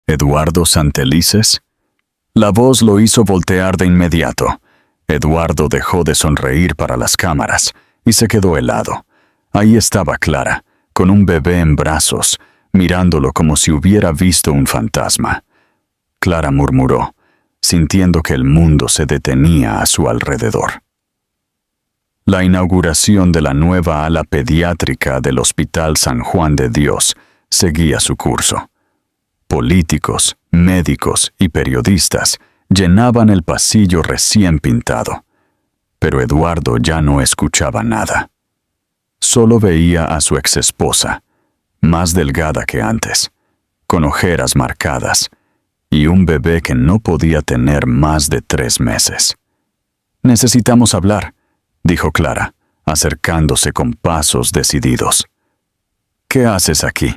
¿Eduardo Santelices? La voz lo hizo voltear de inmediato. Eduardo dejó de sonreír para las cámaras y se quedó helado. Ahí estaba Clara, con un bebé en brazos, mirándolo como si hubiera visto un fantasma. Clara murmuró, sintiendo que el mundo se detenía a su alrededor. La inauguración de la nueva ala pediátrica del Hospital San Juan de Dios seguía su curso. Políticos, médicos y periodistas llenaban el pasillo recién pintado, pero Eduardo ya no escuchaba nada. Solo veía a su exesposa, más delgada que antes, con ojeras marcadas, y un bebé que no podía tener más de 3 meses. «Necesitamos hablar», dijo Clara, acercándose con pasos decididos. «¿Qué haces aquí?»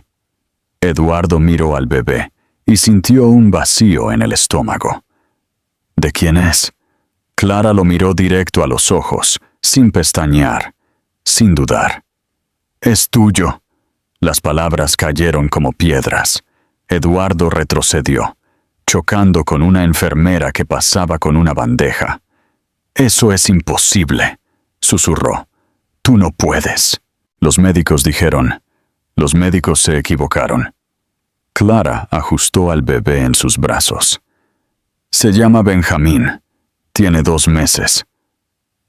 Eduardo miró al bebé y sintió un vacío en el estómago. «¿De quién es?» Clara lo miró directo a los ojos, sin pestañear, sin dudar. «Es tuyo». Las palabras cayeron como piedras. Eduardo retrocedió, chocando con una enfermera que pasaba con una bandeja. «Eso es imposible», susurró. «Tú no puedes». Los médicos dijeron. Los médicos se equivocaron. Clara ajustó al bebé en sus brazos. «Se llama Benjamín. Tiene 2 meses».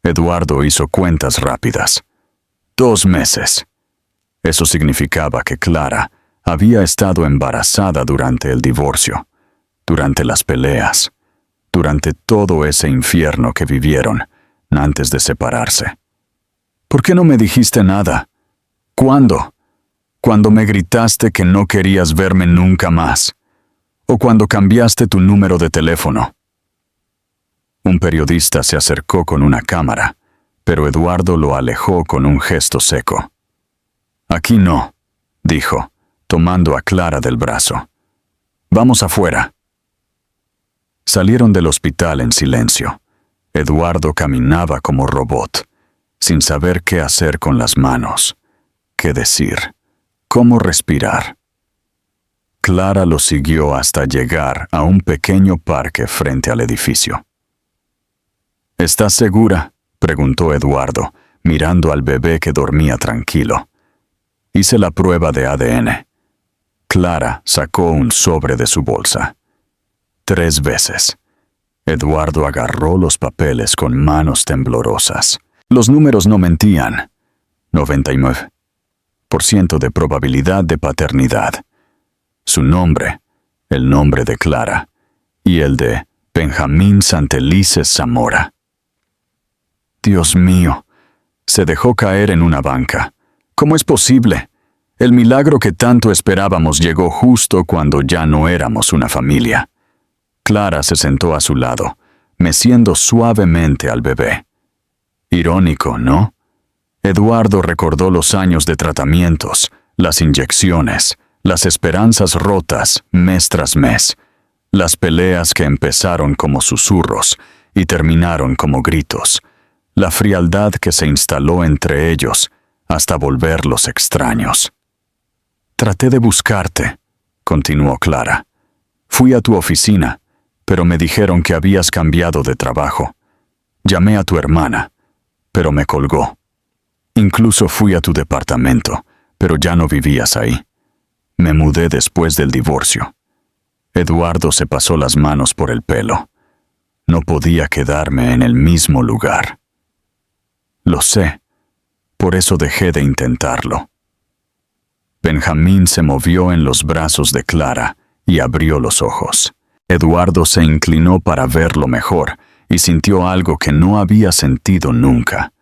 Eduardo hizo cuentas rápidas. 2 meses. Eso significaba que Clara había estado embarazada durante el divorcio, durante las peleas, durante todo ese infierno que vivieron antes de separarse. «¿Por qué no me dijiste nada? ¿Cuándo? Cuando me gritaste que no querías verme nunca más, o cuando cambiaste tu número de teléfono». Un periodista se acercó con una cámara, pero Eduardo lo alejó con un gesto seco. «Aquí no», dijo, tomando a Clara del brazo. «Vamos afuera». Salieron del hospital en silencio. Eduardo caminaba como robot, sin saber qué hacer con las manos, qué decir, cómo respirar. Clara lo siguió hasta llegar a un pequeño parque frente al edificio. «¿Estás segura?», preguntó Eduardo, mirando al bebé que dormía tranquilo. «Hice la prueba de ADN». Clara sacó un sobre de su bolsa. 3 veces. Eduardo agarró los papeles con manos temblorosas. Los números no mentían. 99% de probabilidad de paternidad. Su nombre, el nombre de Clara, y el de Benjamín Santelices Zamora. «Dios mío», se dejó caer en una banca. «¿Cómo es posible? El milagro que tanto esperábamos llegó justo cuando ya no éramos una familia». Clara se sentó a su lado, meciendo suavemente al bebé. Irónico, ¿no? Eduardo recordó los años de tratamientos, las inyecciones, las esperanzas rotas mes tras mes, las peleas que empezaron como susurros y terminaron como gritos, la frialdad que se instaló entre ellos hasta volverlos extraños. «Traté de buscarte», continuó Clara. «Fui a tu oficina, pero me dijeron que habías cambiado de trabajo. Llamé a tu hermana, pero me colgó. Incluso fui a tu departamento, pero ya no vivías ahí. Me mudé después del divorcio». Eduardo se pasó las manos por el pelo. «No podía quedarme en el mismo lugar». «Lo sé. Por eso dejé de intentarlo». Benjamín se movió en los brazos de Clara y abrió los ojos. Eduardo se inclinó para verlo mejor y sintió algo que no había sentido nunca.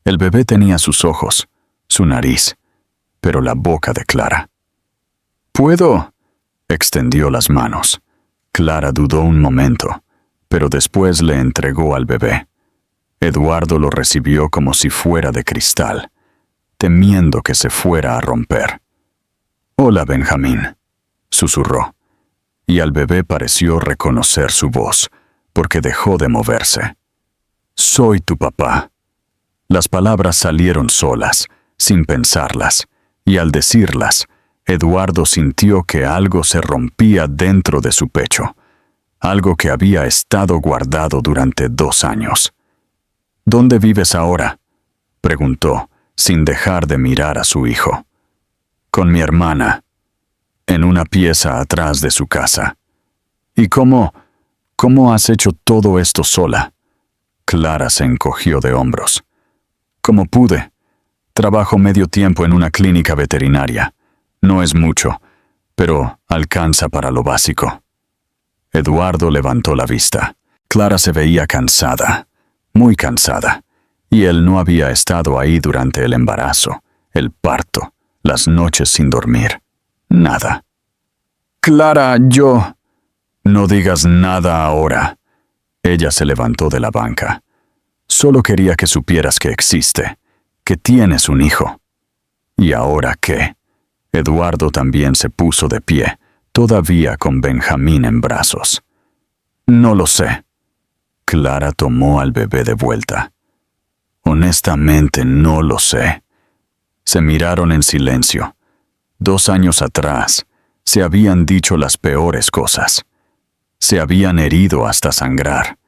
El bebé tenía sus ojos, su nariz, pero la boca de Clara. «¿Puedo?», extendió las manos. Clara dudó un momento, pero después le entregó al bebé. Eduardo lo recibió como si fuera de cristal, temiendo que se fuera a romper. «Hola, Benjamín», susurró, y al bebé pareció reconocer su voz, porque dejó de moverse. «Soy tu papá». Las palabras salieron solas, sin pensarlas, y al decirlas, Eduardo sintió que algo se rompía dentro de su pecho, algo que había estado guardado durante 2 años. ¿Dónde vives ahora?, preguntó, sin dejar de mirar a su hijo. Con mi hermana, en una pieza atrás de su casa. ¿Y cómo has hecho todo esto sola? Clara se encogió de hombros. Como pude. Trabajo medio tiempo en una clínica veterinaria. No es mucho, pero alcanza para lo básico. Eduardo levantó la vista. Clara se veía cansada, muy cansada, y él no había estado ahí durante el embarazo, el parto, las noches sin dormir. Nada. Clara, yo... No digas nada ahora. Ella se levantó de la banca. Solo quería que supieras que existe, que tienes un hijo. ¿Y ahora qué? Eduardo también se puso de pie, todavía con Benjamín en brazos. No lo sé. Clara tomó al bebé de vuelta. Honestamente, no lo sé. Se miraron en silencio. 2 años atrás, se habían dicho las peores cosas. Se habían herido hasta sangrar.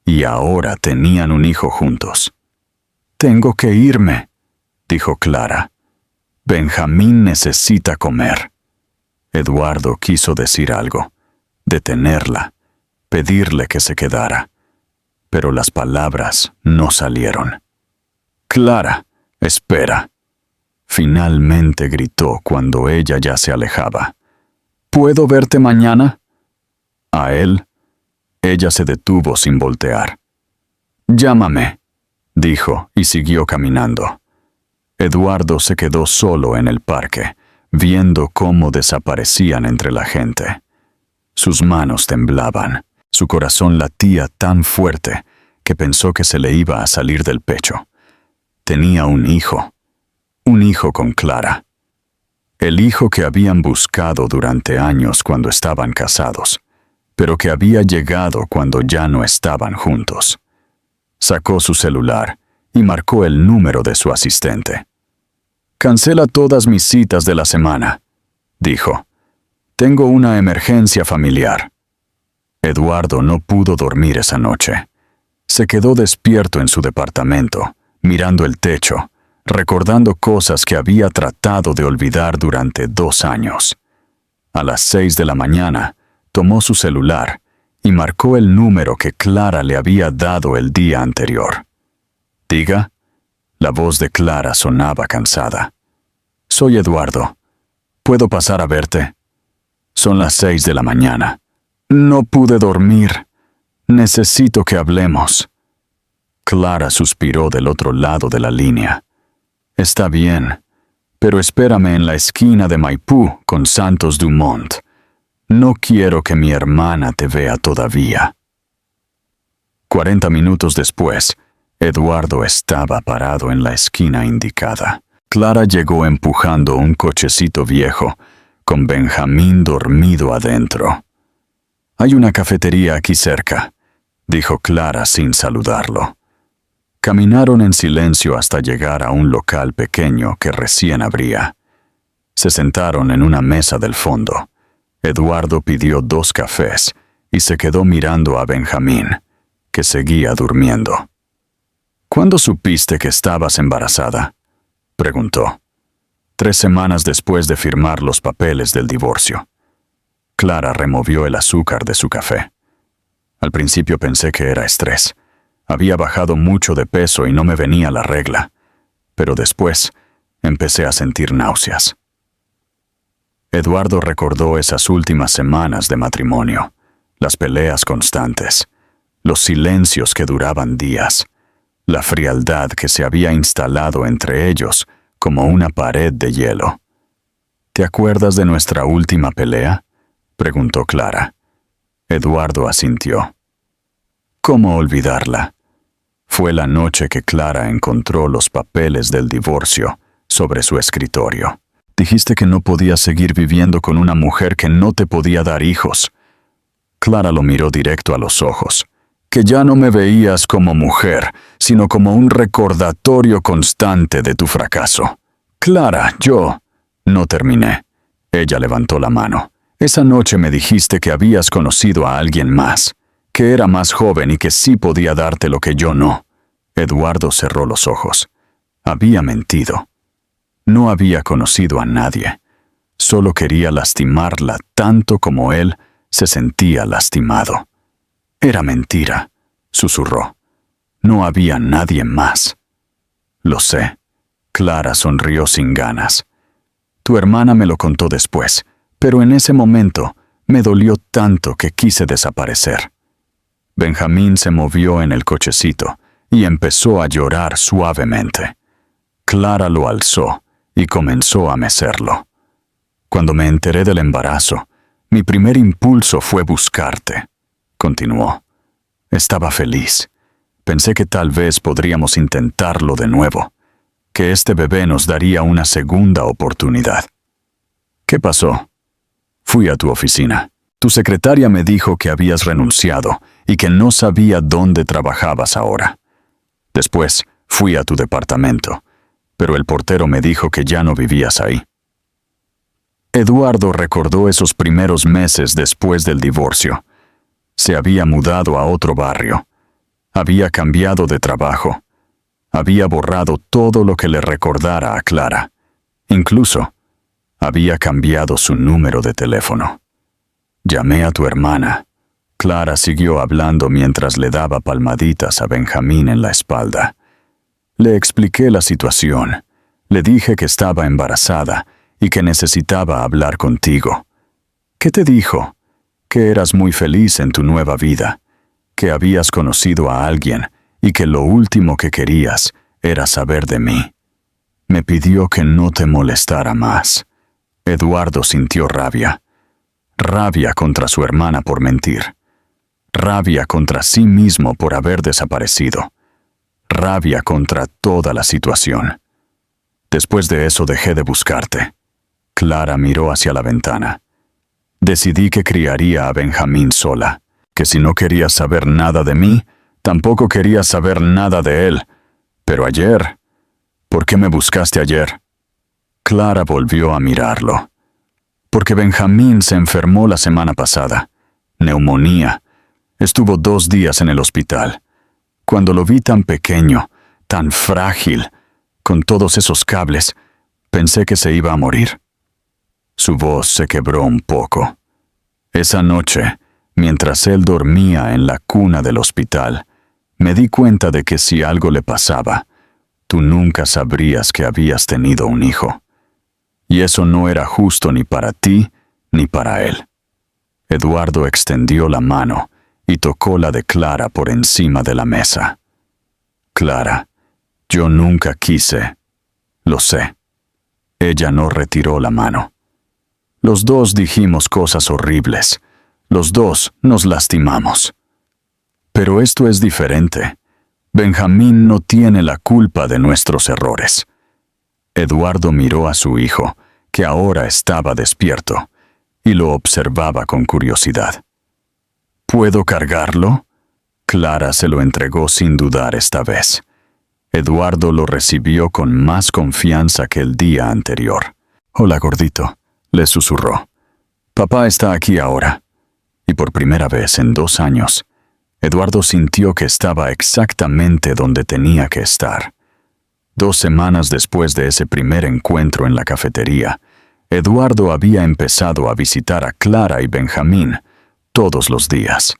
Y ahora tenían un hijo juntos. Tengo que irme, dijo Clara. Benjamín necesita comer. Eduardo quiso decir algo, detenerla, pedirle que se quedara, pero las palabras no salieron. Clara, espera. Finalmente gritó cuando ella ya se alejaba. ¿Puedo verte mañana? A él. Ella se detuvo sin voltear. Llámame, dijo y siguió caminando. Eduardo se quedó solo en el parque, viendo cómo desaparecían entre la gente. Sus manos temblaban, su corazón latía tan fuerte que pensó que se le iba a salir del pecho. Tenía un hijo con Clara. El hijo que habían buscado durante años cuando estaban casados, pero que había llegado cuando ya no estaban juntos. Sacó su celular y marcó el número de su asistente. Cancela todas mis citas de la semana, dijo. Tengo una emergencia familiar. Eduardo no pudo dormir esa noche. Se quedó despierto en su departamento, mirando el techo, recordando cosas que había tratado de olvidar durante 2 años. A las 6 de la mañana, tomó su celular y marcó el número que Clara le había dado el día anterior. Diga. La voz de Clara sonaba cansada. Soy Eduardo. ¿Puedo pasar a verte? Son las 6 de la mañana. No pude dormir. Necesito que hablemos. Clara suspiró del otro lado de la línea. Está bien, pero espérame en la esquina de Maipú con Santos Dumont. No quiero que mi hermana te vea todavía. 40 minutos después, Eduardo estaba parado en la esquina indicada. Clara llegó empujando un cochecito viejo, con Benjamín dormido adentro. Hay una cafetería aquí cerca, dijo Clara sin saludarlo. Caminaron en silencio hasta llegar a un local pequeño que recién abría. Se sentaron en una mesa del fondo. Eduardo pidió 2 cafés y se quedó mirando a Benjamín, que seguía durmiendo. ¿Cuándo supiste que estabas embarazada?, preguntó. 3 semanas después de firmar los papeles del divorcio. Clara removió el azúcar de su café. Al principio pensé que era estrés. Había bajado mucho de peso y no me venía la regla, pero después empecé a sentir náuseas. Eduardo recordó esas últimas semanas de matrimonio, las peleas constantes, los silencios que duraban días, la frialdad que se había instalado entre ellos como una pared de hielo. ¿Te acuerdas de nuestra última pelea?, preguntó Clara. Eduardo asintió. ¿Cómo olvidarla? Fue la noche que Clara encontró los papeles del divorcio sobre su escritorio. Dijiste que no podías seguir viviendo con una mujer que no te podía dar hijos. Clara lo miró directo a los ojos. Que ya no me veías como mujer, sino como un recordatorio constante de tu fracaso. Clara, yo... No terminé. Ella levantó la mano. Esa noche me dijiste que habías conocido a alguien más, que era más joven y que sí podía darte lo que yo no. Eduardo cerró los ojos. Había mentido. No había conocido a nadie. Solo quería lastimarla tanto como él se sentía lastimado. Era mentira, susurró. No había nadie más. Lo sé. Clara sonrió sin ganas. Tu hermana me lo contó después, pero en ese momento me dolió tanto que quise desaparecer. Benjamín se movió en el cochecito y empezó a llorar suavemente. Clara lo alzó y comenzó a mecerlo. Cuando me enteré del embarazo, mi primer impulso fue buscarte, continuó. Estaba feliz. Pensé que tal vez podríamos intentarlo de nuevo, que este bebé nos daría una segunda oportunidad. ¿Qué pasó? Fui a tu oficina. Tu secretaria me dijo que habías renunciado y que no sabía dónde trabajabas ahora. Después fui a tu departamento, pero el portero me dijo que ya no vivías ahí. Eduardo recordó esos primeros meses después del divorcio. Se había mudado a otro barrio. Había cambiado de trabajo. Había borrado todo lo que le recordara a Clara. Incluso, había cambiado su número de teléfono. Llamé a tu hermana. Clara siguió hablando mientras le daba palmaditas a Benjamín en la espalda. Le expliqué la situación. Le dije que estaba embarazada y que necesitaba hablar contigo. ¿Qué te dijo? Que eras muy feliz en tu nueva vida, que habías conocido a alguien y que lo último que querías era saber de mí. Me pidió que no te molestara más. Eduardo sintió rabia. Rabia contra su hermana por mentir. Rabia contra sí mismo por haber desaparecido. Rabia contra toda la situación. Después de eso dejé de buscarte. Clara miró hacia la ventana. Decidí que criaría a Benjamín sola, que si no querías saber nada de mí, tampoco querías saber nada de él. Pero ayer, ¿por qué me buscaste ayer? Clara volvió a mirarlo. Porque Benjamín se enfermó la semana pasada. Neumonía. Estuvo 2 días en el hospital. Cuando lo vi tan pequeño, tan frágil, con todos esos cables, pensé que se iba a morir. Su voz se quebró un poco. Esa noche, mientras él dormía en la cuna del hospital, me di cuenta de que si algo le pasaba, tú nunca sabrías que habías tenido un hijo. Y eso no era justo ni para ti ni para él. Eduardo extendió la mano y tocó la de Clara por encima de la mesa. Clara, yo nunca quise. Lo sé. Ella no retiró la mano. Los dos dijimos cosas horribles. Los dos nos lastimamos. Pero esto es diferente. Benjamín no tiene la culpa de nuestros errores. Eduardo miró a su hijo, que ahora estaba despierto, y lo observaba con curiosidad. ¿Puedo cargarlo? Clara se lo entregó sin dudar esta vez. Eduardo lo recibió con más confianza que el día anterior. «Hola, gordito», le susurró. «Papá está aquí ahora». Y por primera vez en 2 años, Eduardo sintió que estaba exactamente donde tenía que estar. 2 semanas después de ese primer encuentro en la cafetería, Eduardo había empezado a visitar a Clara y Benjamín todos los días.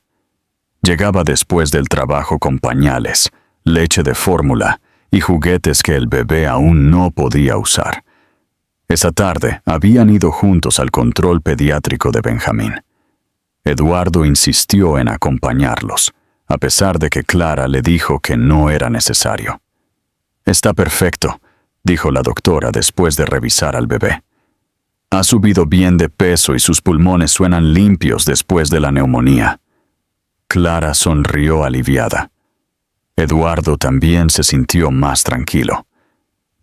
Llegaba después del trabajo con pañales, leche de fórmula y juguetes que el bebé aún no podía usar. Esa tarde habían ido juntos al control pediátrico de Benjamín. Eduardo insistió en acompañarlos, a pesar de que Clara le dijo que no era necesario. «Está perfecto», dijo la doctora después de revisar al bebé. «Ha subido bien de peso y sus pulmones suenan limpios después de la neumonía». Clara sonrió aliviada. Eduardo también se sintió más tranquilo.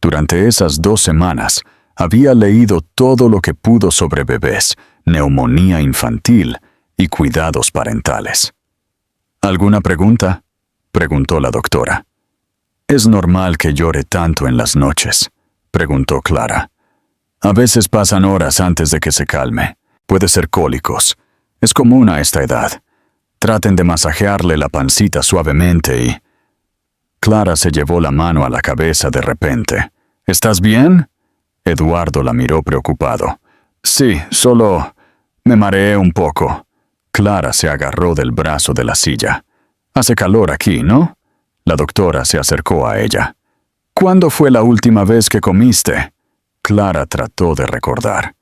Durante esas 2 semanas, había leído todo lo que pudo sobre bebés, neumonía infantil y cuidados parentales. «¿Alguna pregunta?», preguntó la doctora. «¿Es normal que llore tanto en las noches?», preguntó Clara. A veces pasan horas antes de que se calme. Puede ser cólicos. Es común a esta edad. Traten de masajearle la pancita suavemente y... Clara se llevó la mano a la cabeza de repente. ¿Estás bien? Eduardo la miró preocupado. Sí, solo me mareé un poco. Clara se agarró del brazo de la silla. Hace calor aquí, ¿no? La doctora se acercó a ella. ¿Cuándo fue la última vez que comiste? Clara trató de recordar.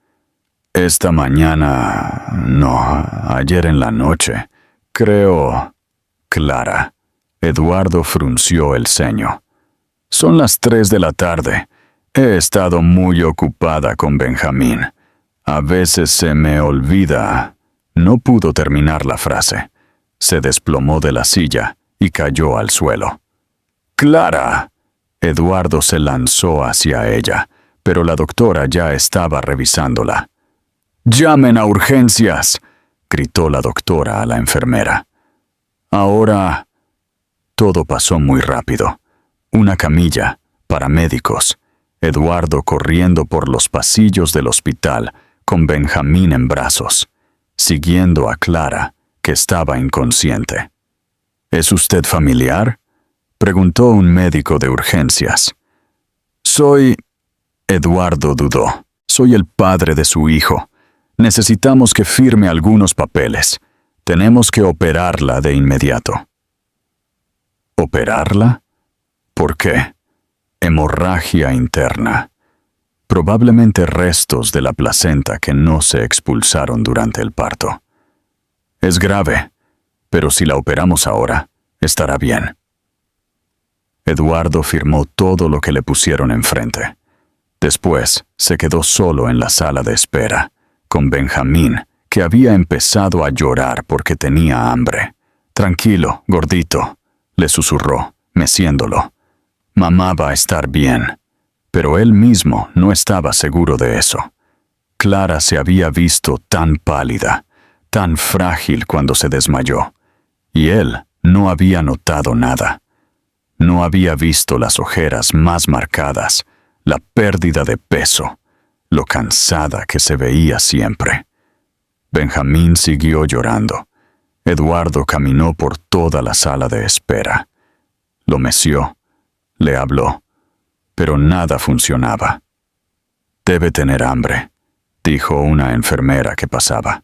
Esta mañana... No, ayer en la noche. Creo... Clara. Eduardo frunció el ceño. Son las 3 de la tarde. He estado muy ocupada con Benjamín. A veces se me olvida. No pudo terminar la frase. Se desplomó de la silla y cayó al suelo. ¡Clara! Eduardo se lanzó hacia ella, pero la doctora ya estaba revisándola. ¡Llamen a urgencias!, gritó la doctora a la enfermera. Ahora... Todo pasó muy rápido. Una camilla, paramédicos, Eduardo corriendo por los pasillos del hospital con Benjamín en brazos, siguiendo a Clara, que estaba inconsciente. ¿Es usted familiar?, preguntó un médico de urgencias. Soy... Eduardo dudó. Soy el padre de su hijo. Necesitamos que firme algunos papeles. Tenemos que operarla de inmediato. ¿Operarla? ¿Por qué? Hemorragia interna. Probablemente restos de la placenta que no se expulsaron durante el parto. Es grave, pero si la operamos ahora, estará bien. Eduardo firmó todo lo que le pusieron enfrente. Después se quedó solo en la sala de espera, con Benjamín, que había empezado a llorar porque tenía hambre. Tranquilo, gordito, le susurró, meciéndolo. Mamá va a estar bien. Pero él mismo no estaba seguro de eso. Clara se había visto tan pálida, tan frágil cuando se desmayó, y él no había notado nada. No había visto las ojeras más marcadas, la pérdida de peso, lo cansada que se veía siempre. Benjamín siguió llorando. Eduardo caminó por toda la sala de espera. Lo meció, le habló, pero nada funcionaba. Debe tener hambre, dijo una enfermera que pasaba.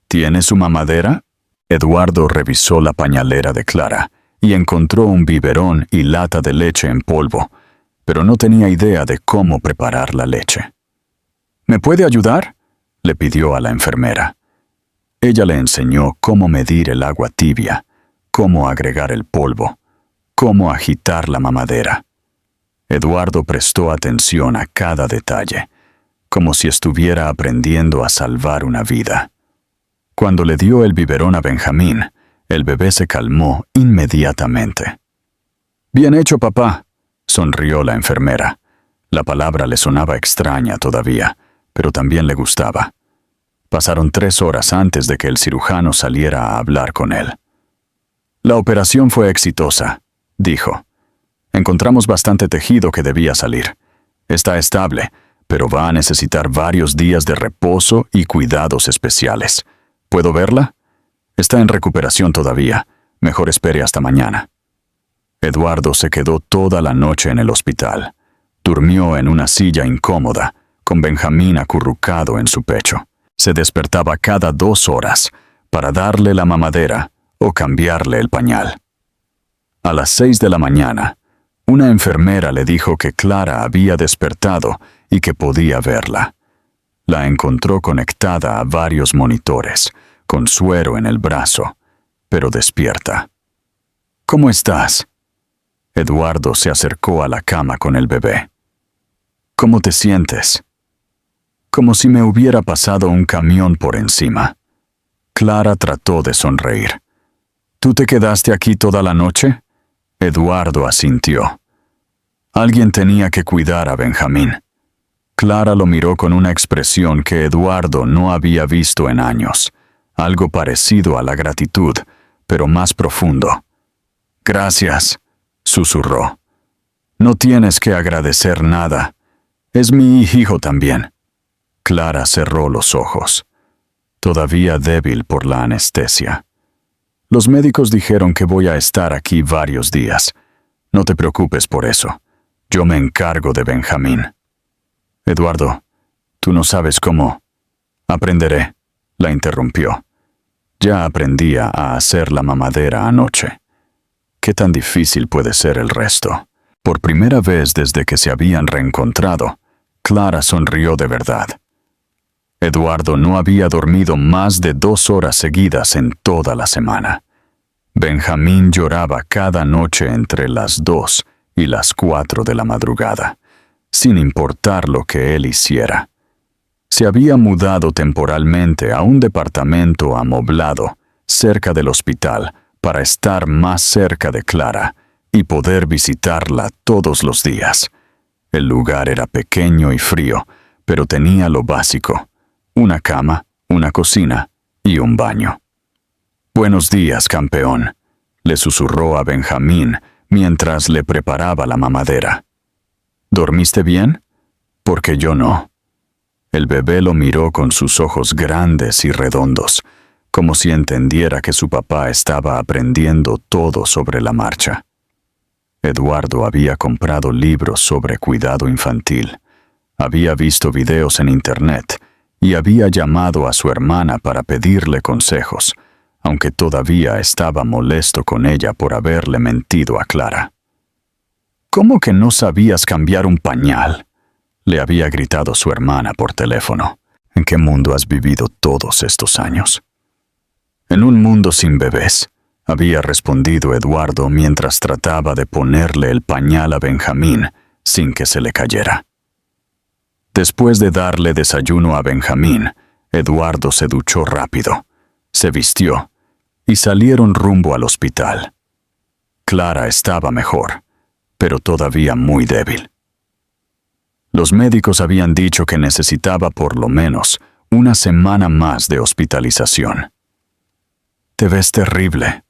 ¿Tiene su mamadera? Eduardo revisó la pañalera de Clara y encontró un biberón y lata de leche en polvo, pero no tenía idea de cómo preparar la leche. ¿Me puede ayudar?, le pidió a la enfermera. Ella le enseñó cómo medir el agua tibia, cómo agregar el polvo, cómo agitar la mamadera. Eduardo prestó atención a cada detalle, como si estuviera aprendiendo a salvar una vida. Cuando le dio el biberón a Benjamín, el bebé se calmó inmediatamente. «Bien hecho, papá», sonrió la enfermera. La palabra le sonaba extraña todavía, pero también le gustaba. Pasaron 3 horas antes de que el cirujano saliera a hablar con él. «La operación fue exitosa», dijo. «Encontramos bastante tejido que debía salir. Está estable, pero va a necesitar varios días de reposo y cuidados especiales. ¿Puedo verla? Está en recuperación todavía. Mejor espere hasta mañana». Eduardo se quedó toda la noche en el hospital. Durmió en una silla incómoda, con Benjamín acurrucado en su pecho. Se despertaba cada 2 horas para darle la mamadera o cambiarle el pañal. A las 6 de la mañana, una enfermera le dijo que Clara había despertado y que podía verla. La encontró conectada a varios monitores, con suero en el brazo, pero despierta. «¿Cómo estás?» Eduardo se acercó a la cama con el bebé. «¿Cómo te sientes?» «Como si me hubiera pasado un camión por encima». Clara trató de sonreír. «¿Tú te quedaste aquí toda la noche?» Eduardo asintió. Alguien tenía que cuidar a Benjamín. Clara lo miró con una expresión que Eduardo no había visto en años, algo parecido a la gratitud, pero más profundo. «Gracias», susurró. «No tienes que agradecer nada. Es mi hijo también. Clara cerró los ojos, todavía débil por la anestesia. Los médicos dijeron que voy a estar aquí varios días. No te preocupes por eso. Yo me encargo de Benjamín. Eduardo, tú no sabes cómo. Aprenderé, la interrumpió. Ya aprendía a hacer la mamadera anoche. ¿Qué tan difícil puede ser el resto? Por primera vez desde que se habían reencontrado, Clara sonrió de verdad. Eduardo no había dormido más de 2 horas seguidas en toda la semana. Benjamín lloraba cada noche entre las 2 y las 4 de la madrugada, sin importar lo que él hiciera. Se había mudado temporalmente a un departamento amoblado cerca del hospital para estar más cerca de Clara y poder visitarla todos los días. El lugar era pequeño y frío, pero tenía lo básico: una cama, una cocina y un baño. «Buenos días, campeón», le susurró a Benjamín mientras le preparaba la mamadera. «¿Dormiste bien? Porque yo no». El bebé lo miró con sus ojos grandes y redondos, como si entendiera que su papá estaba aprendiendo todo sobre la marcha. Eduardo había comprado libros sobre cuidado infantil, había visto videos en internet y había llamado a su hermana para pedirle consejos, aunque todavía estaba molesto con ella por haberle mentido a Clara. «¿Cómo que no sabías cambiar un pañal?», le había gritado su hermana por teléfono. «¿En qué mundo has vivido todos estos años?». «En un mundo sin bebés», había respondido Eduardo mientras trataba de ponerle el pañal a Benjamín sin que se le cayera. Después de darle desayuno a Benjamín, Eduardo se duchó rápido, se vistió y salieron rumbo al hospital. Clara estaba mejor, pero todavía muy débil. Los médicos habían dicho que necesitaba por lo menos una semana más de hospitalización. «Te ves terrible»,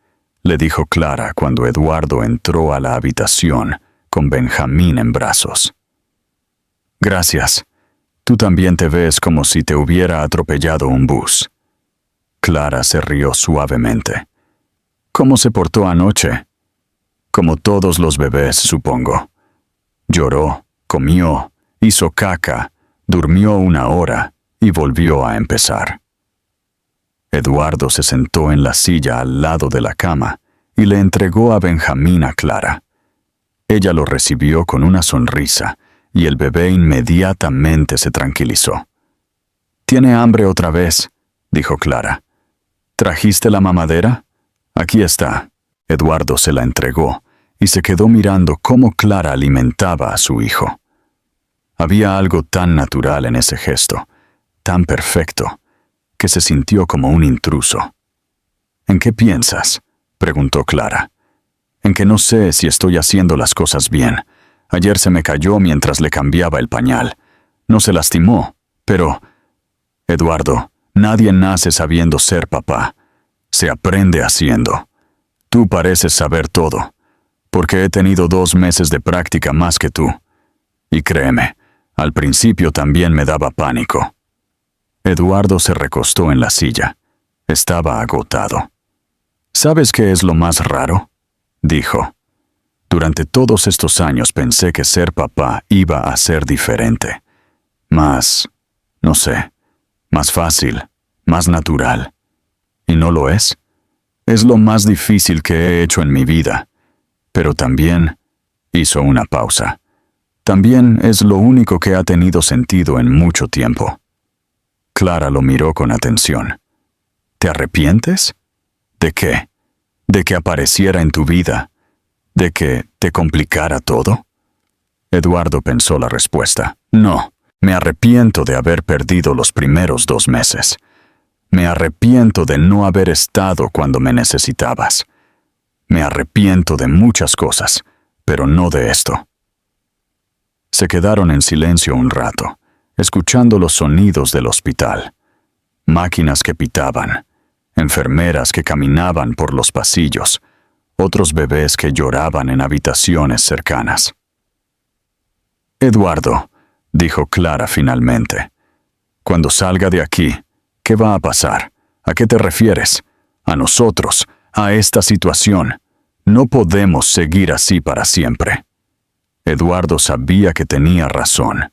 le dijo Clara cuando Eduardo entró a la habitación con Benjamín en brazos. «Gracias. Tú también te ves como si te hubiera atropellado un bus». Clara se rió suavemente. «¿Cómo se portó anoche?». «Como todos los bebés, supongo. Lloró, comió, hizo caca, durmió 1 hora y volvió a empezar». Eduardo se sentó en la silla al lado de la cama y le entregó a Benjamín a Clara. Ella lo recibió con una sonrisa y el bebé inmediatamente se tranquilizó. «¿Tiene hambre otra vez?», dijo Clara. «¿Trajiste la mamadera? Aquí está». Eduardo se la entregó y se quedó mirando cómo Clara alimentaba a su hijo. Había algo tan natural en ese gesto, tan perfecto, que se sintió como un intruso. «¿En qué piensas?», preguntó Clara. «En que no sé si estoy haciendo las cosas bien. Ayer se me cayó mientras le cambiaba el pañal. No se lastimó, pero...». «Eduardo, nadie nace sabiendo ser papá. Se aprende haciendo. Tú pareces saber todo, porque he tenido 2 meses de práctica más que tú. Y créeme, al principio también me daba pánico». Eduardo se recostó en la silla. Estaba agotado. «¿Sabes qué es lo más raro?», dijo. «Durante todos estos años pensé que ser papá iba a ser diferente. Más, no sé, más fácil, más natural. ¿Y no lo es? Es lo más difícil que he hecho en mi vida. Pero también...», hizo una pausa. «También es lo único que ha tenido sentido en mucho tiempo». Clara lo miró con atención. «¿Te arrepientes? ¿De qué? ¿De que apareciera en tu vida? ¿De que te complicara todo?». Eduardo pensó la respuesta. «No, me arrepiento de haber perdido los primeros 2 meses. Me arrepiento de no haber estado cuando me necesitabas. Me arrepiento de muchas cosas, pero no de esto». Se quedaron en silencio un rato, escuchando los sonidos del hospital. Máquinas que pitaban, enfermeras que caminaban por los pasillos, otros bebés que lloraban en habitaciones cercanas. «Eduardo, dijo Clara finalmente. Cuando salga de aquí, ¿qué va a pasar? ¿A qué te refieres? A nosotros, a esta situación. No podemos seguir así para siempre. Eduardo sabía que tenía razón.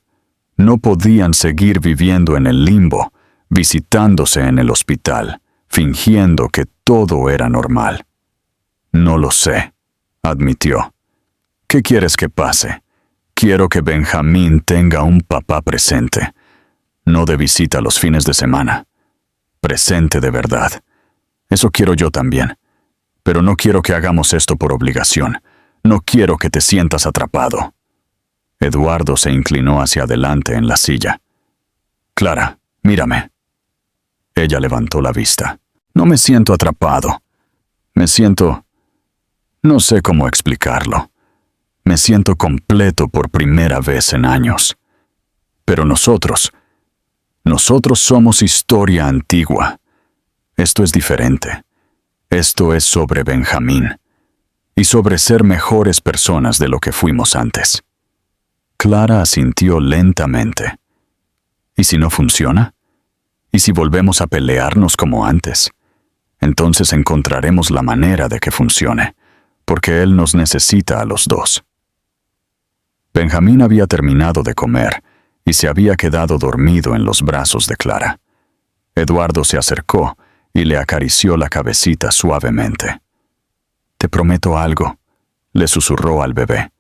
No podían seguir viviendo en el limbo, visitándose en el hospital, fingiendo que todo era normal. No lo sé, admitió. ¿Qué quieres que pase? Quiero que Benjamín tenga un papá presente, no de visita los fines de semana. Presente de verdad. Eso quiero yo también. Pero no quiero que hagamos esto por obligación. No quiero que te sientas atrapado. Eduardo se inclinó hacia adelante en la silla. Clara, mírame. Ella levantó la vista. No me siento atrapado. Me siento... No sé cómo explicarlo. Me siento completo por primera vez en años. Pero nosotros somos historia antigua. Esto es diferente. Esto es sobre Benjamín. Y sobre ser mejores personas de lo que fuimos antes. Clara asintió lentamente. ¿Y si no funciona? ¿Y si volvemos a pelearnos como antes? Entonces encontraremos la manera de que funcione, porque él nos necesita a los dos. Benjamín había terminado de comer y se había quedado dormido en los brazos de Clara. Eduardo se acercó y le acarició la cabecita suavemente. «Te prometo algo», le susurró al bebé.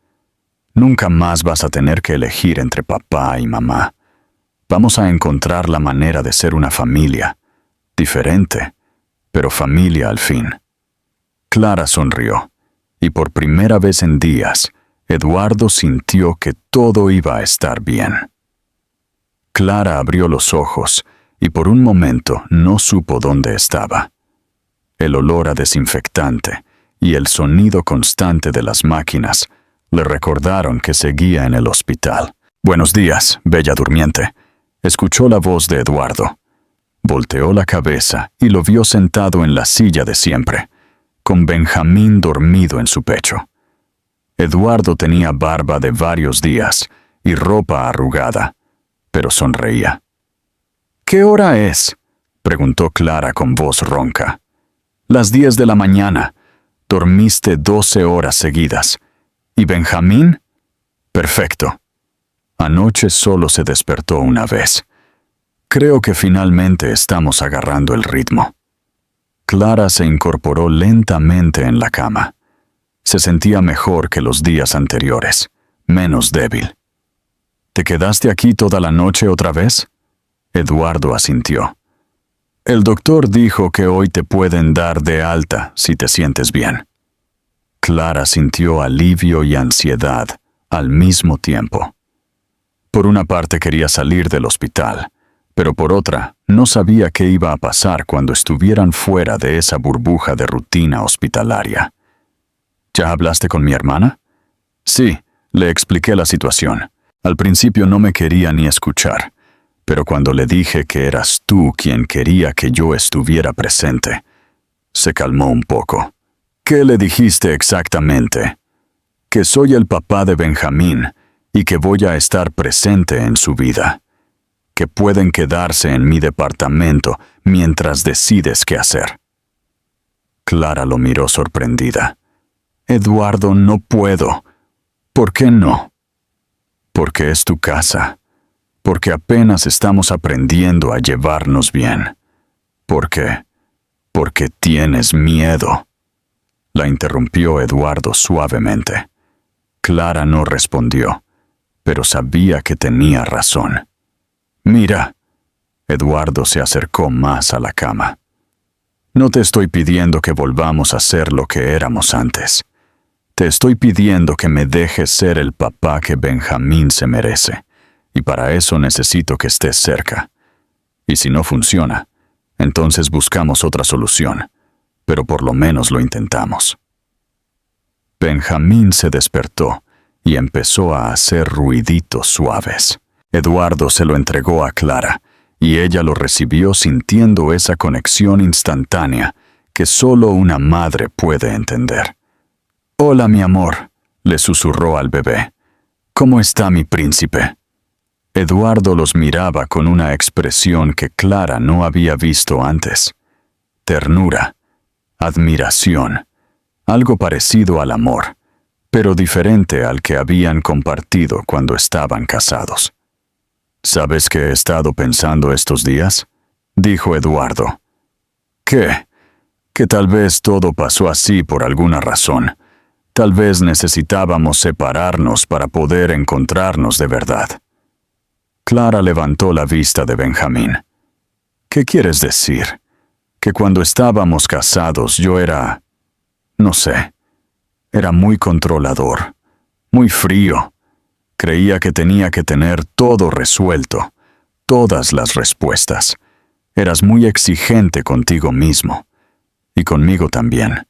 «Nunca más vas a tener que elegir entre papá y mamá. Vamos a encontrar la manera de ser una familia, diferente, pero familia al fin». Clara sonrió, y por primera vez en días, Eduardo sintió que todo iba a estar bien. Clara abrió los ojos y por un momento no supo dónde estaba. El olor a desinfectante y el sonido constante de las máquinas le recordaron que seguía en el hospital. «Buenos días, bella durmiente», escuchó la voz de Eduardo. Volteó la cabeza y lo vio sentado en la silla de siempre, con Benjamín dormido en su pecho. Eduardo tenía barba de varios días y ropa arrugada, pero sonreía. «¿Qué hora es?», preguntó Clara con voz ronca. «Las 10 de la mañana. Dormiste 12 horas seguidas. ¿Y Benjamín?». «Perfecto. Anoche solo se despertó una vez. Creo que finalmente estamos agarrando el ritmo». Clara se incorporó lentamente en la cama. Se sentía mejor que los días anteriores, menos débil. «¿Te quedaste aquí toda la noche otra vez?». Eduardo asintió. «El doctor dijo que hoy te pueden dar de alta si te sientes bien». Clara sintió alivio y ansiedad al mismo tiempo. Por una parte quería salir del hospital, pero por otra no sabía qué iba a pasar cuando estuvieran fuera de esa burbuja de rutina hospitalaria. «¿Ya hablaste con mi hermana?». «Sí», le expliqué la situación. Al principio no me quería ni escuchar, pero cuando le dije que eras tú quien quería que yo estuviera presente, se calmó un poco. «¿Qué le dijiste exactamente?». «Que soy el papá de Benjamín y que voy a estar presente en su vida. Que pueden quedarse en mi departamento mientras decides qué hacer». Clara lo miró sorprendida. «Eduardo, no puedo». «¿Por qué no?». «Porque es tu casa. Porque apenas estamos aprendiendo a llevarnos bien. Porque tienes miedo». La interrumpió Eduardo suavemente. Clara no respondió, pero sabía que tenía razón. «Mira». Eduardo se acercó más a la cama. «No te estoy pidiendo que volvamos a ser lo que éramos antes. Te estoy pidiendo que me dejes ser el papá que Benjamín se merece, y para eso necesito que estés cerca. Y si no funciona, entonces buscamos otra solución, pero por lo menos lo intentamos». Benjamín se despertó y empezó a hacer ruiditos suaves. Eduardo se lo entregó a Clara, y ella lo recibió sintiendo esa conexión instantánea que solo una madre puede entender. «Hola, mi amor», le susurró al bebé. «¿Cómo está mi príncipe?». Eduardo los miraba con una expresión que Clara no había visto antes. Ternura, admiración, algo parecido al amor, pero diferente al que habían compartido cuando estaban casados. ¿Sabes qué he estado pensando estos días?, dijo Eduardo. ¿Qué? Que tal vez todo pasó así por alguna razón. Tal vez necesitábamos separarnos para poder encontrarnos de verdad. Clara levantó la vista de Benjamín. ¿Qué quieres decir? ¿Que cuando estábamos casados yo era... no sé, era muy controlador, muy frío? Creía que tenía que tener todo resuelto, todas las respuestas. Eras muy exigente contigo mismo, y conmigo también.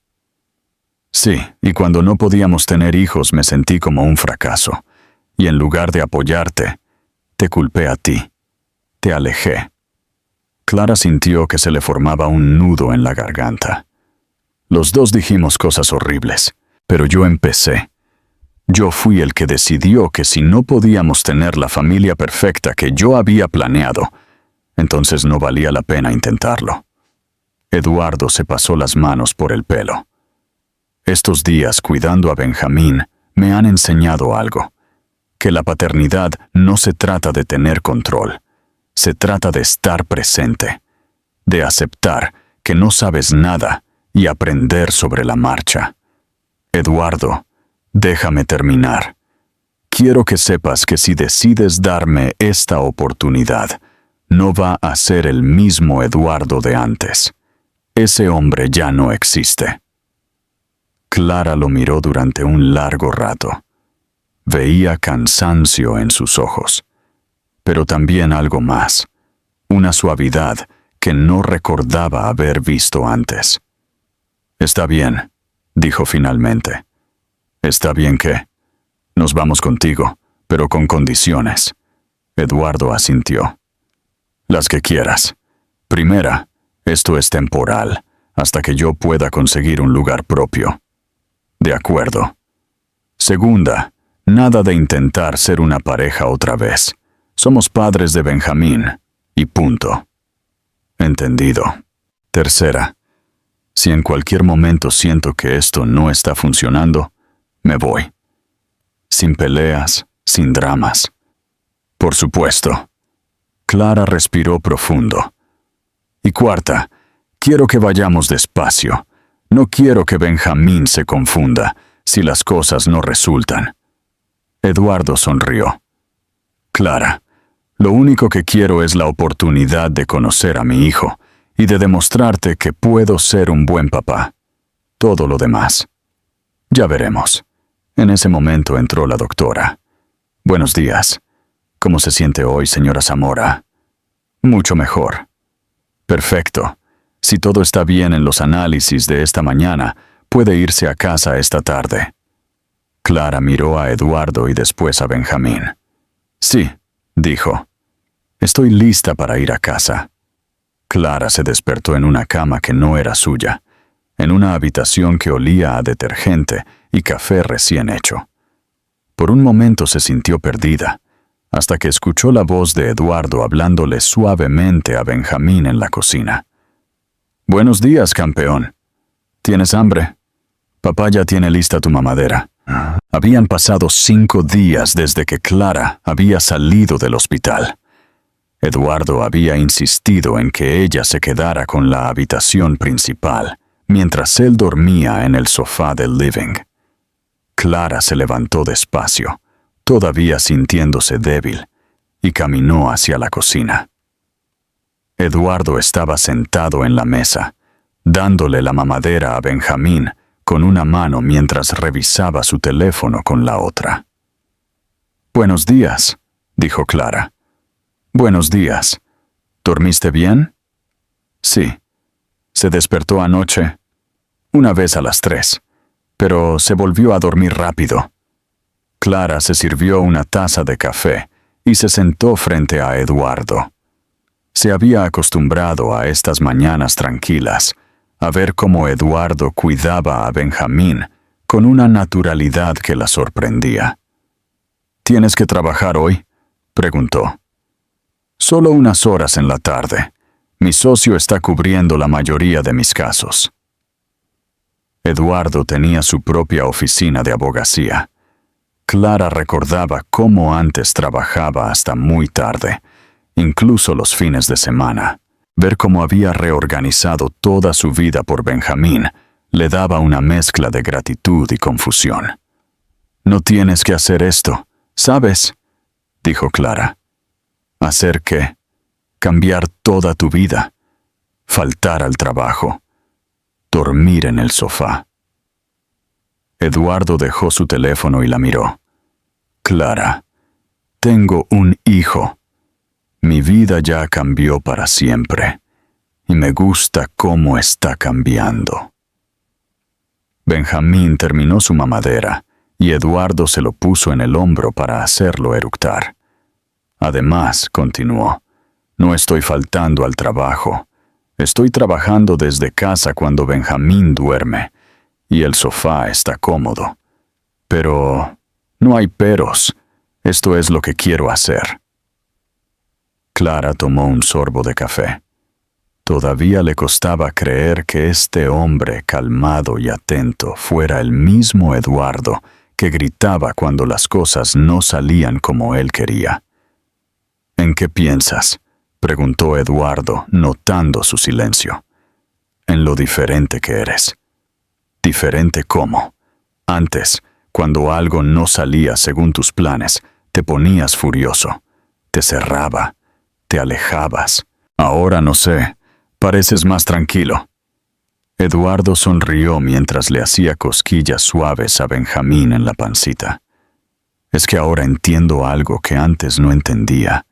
Sí, y cuando no podíamos tener hijos me sentí como un fracaso, y en lugar de apoyarte, te culpé a ti, te alejé. Clara sintió que se le formaba un nudo en la garganta. Los dos dijimos cosas horribles, pero yo empecé. Yo fui el que decidió que si no podíamos tener la familia perfecta que yo había planeado, entonces no valía la pena intentarlo. Eduardo se pasó las manos por el pelo. Estos días cuidando a Benjamín me han enseñado algo, que la paternidad no se trata de tener control, se trata de estar presente, de aceptar que no sabes nada y aprender sobre la marcha. Eduardo, déjame terminar. Quiero que sepas que si decides darme esta oportunidad, no va a ser el mismo Eduardo de antes. Ese hombre ya no existe. Clara lo miró durante un largo rato. Veía cansancio en sus ojos, pero también algo más, una suavidad que no recordaba haber visto antes. Está bien, dijo finalmente. Está bien que... nos vamos contigo, pero con condiciones. Eduardo asintió. Las que quieras. Primera, esto es temporal, hasta que yo pueda conseguir un lugar propio. De acuerdo. Segunda, nada de intentar ser una pareja otra vez. Somos padres de Benjamín, y punto. Entendido. Tercera, si en cualquier momento siento que esto no está funcionando, me voy. Sin peleas, sin dramas. Por supuesto. Clara respiró profundo. Y cuarta, quiero que vayamos despacio. No quiero que Benjamín se confunda si las cosas no resultan. Eduardo sonrió. Clara, lo único que quiero es la oportunidad de conocer a mi hijo y de demostrarte que puedo ser un buen papá. Todo lo demás. Ya veremos. En ese momento entró la doctora. Buenos días. ¿Cómo se siente hoy, señora Zamora? Mucho mejor. Perfecto. Si todo está bien en los análisis de esta mañana, puede irse a casa esta tarde. Clara miró a Eduardo y después a Benjamín. Sí, dijo. Estoy lista para ir a casa. Clara se despertó en una cama que no era suya, en una habitación que olía a detergente y café recién hecho. Por un momento se sintió perdida, hasta que escuchó la voz de Eduardo hablándole suavemente a Benjamín en la cocina. Buenos días, campeón. ¿Tienes hambre? Papá ya tiene lista tu mamadera. Habían pasado 5 días desde que Clara había salido del hospital. Eduardo había insistido en que ella se quedara con la habitación principal, mientras él dormía en el sofá del living. Clara se levantó despacio, todavía sintiéndose débil, y caminó hacia la cocina. Eduardo estaba sentado en la mesa, dándole la mamadera a Benjamín con una mano mientras revisaba su teléfono con la otra. «Buenos días», dijo Clara. «Buenos días. ¿Dormiste bien?» «Sí. Se despertó anoche, una vez a las 3, pero se volvió a dormir rápido». Clara se sirvió una taza de café y se sentó frente a Eduardo. Se había acostumbrado a estas mañanas tranquilas, a ver cómo Eduardo cuidaba a Benjamín con una naturalidad que la sorprendía. «¿Tienes que trabajar hoy?», preguntó. Solo unas horas en la tarde. Mi socio está cubriendo la mayoría de mis casos. Eduardo tenía su propia oficina de abogacía. Clara recordaba cómo antes trabajaba hasta muy tarde, incluso los fines de semana. Ver cómo había reorganizado toda su vida por Benjamín le daba una mezcla de gratitud y confusión. «No tienes que hacer esto, ¿sabes?», dijo Clara. «¿Hacer qué? Cambiar toda tu vida. Faltar al trabajo. Dormir en el sofá». Eduardo dejó su teléfono y la miró. «Clara, tengo un hijo. Mi vida ya cambió para siempre, y me gusta cómo está cambiando». Benjamín terminó su mamadera, y Eduardo se lo puso en el hombro para hacerlo eructar. «Además», continuó, «no estoy faltando al trabajo. Estoy trabajando desde casa cuando Benjamín duerme, y el sofá está cómodo. Pero no hay peros. Esto es lo que quiero hacer». Clara tomó un sorbo de café. Todavía le costaba creer que este hombre calmado y atento fuera el mismo Eduardo que gritaba cuando las cosas no salían como él quería. «¿En qué piensas?», preguntó Eduardo, notando su silencio. «En lo diferente que eres». «¿Diferente cómo? Antes, cuando algo no salía según tus planes, te ponías furioso. Te cerraba. Te alejabas. Ahora no sé. Pareces más tranquilo». Eduardo sonrió mientras le hacía cosquillas suaves a Benjamín en la pancita. «Es que ahora entiendo algo que antes no entendía.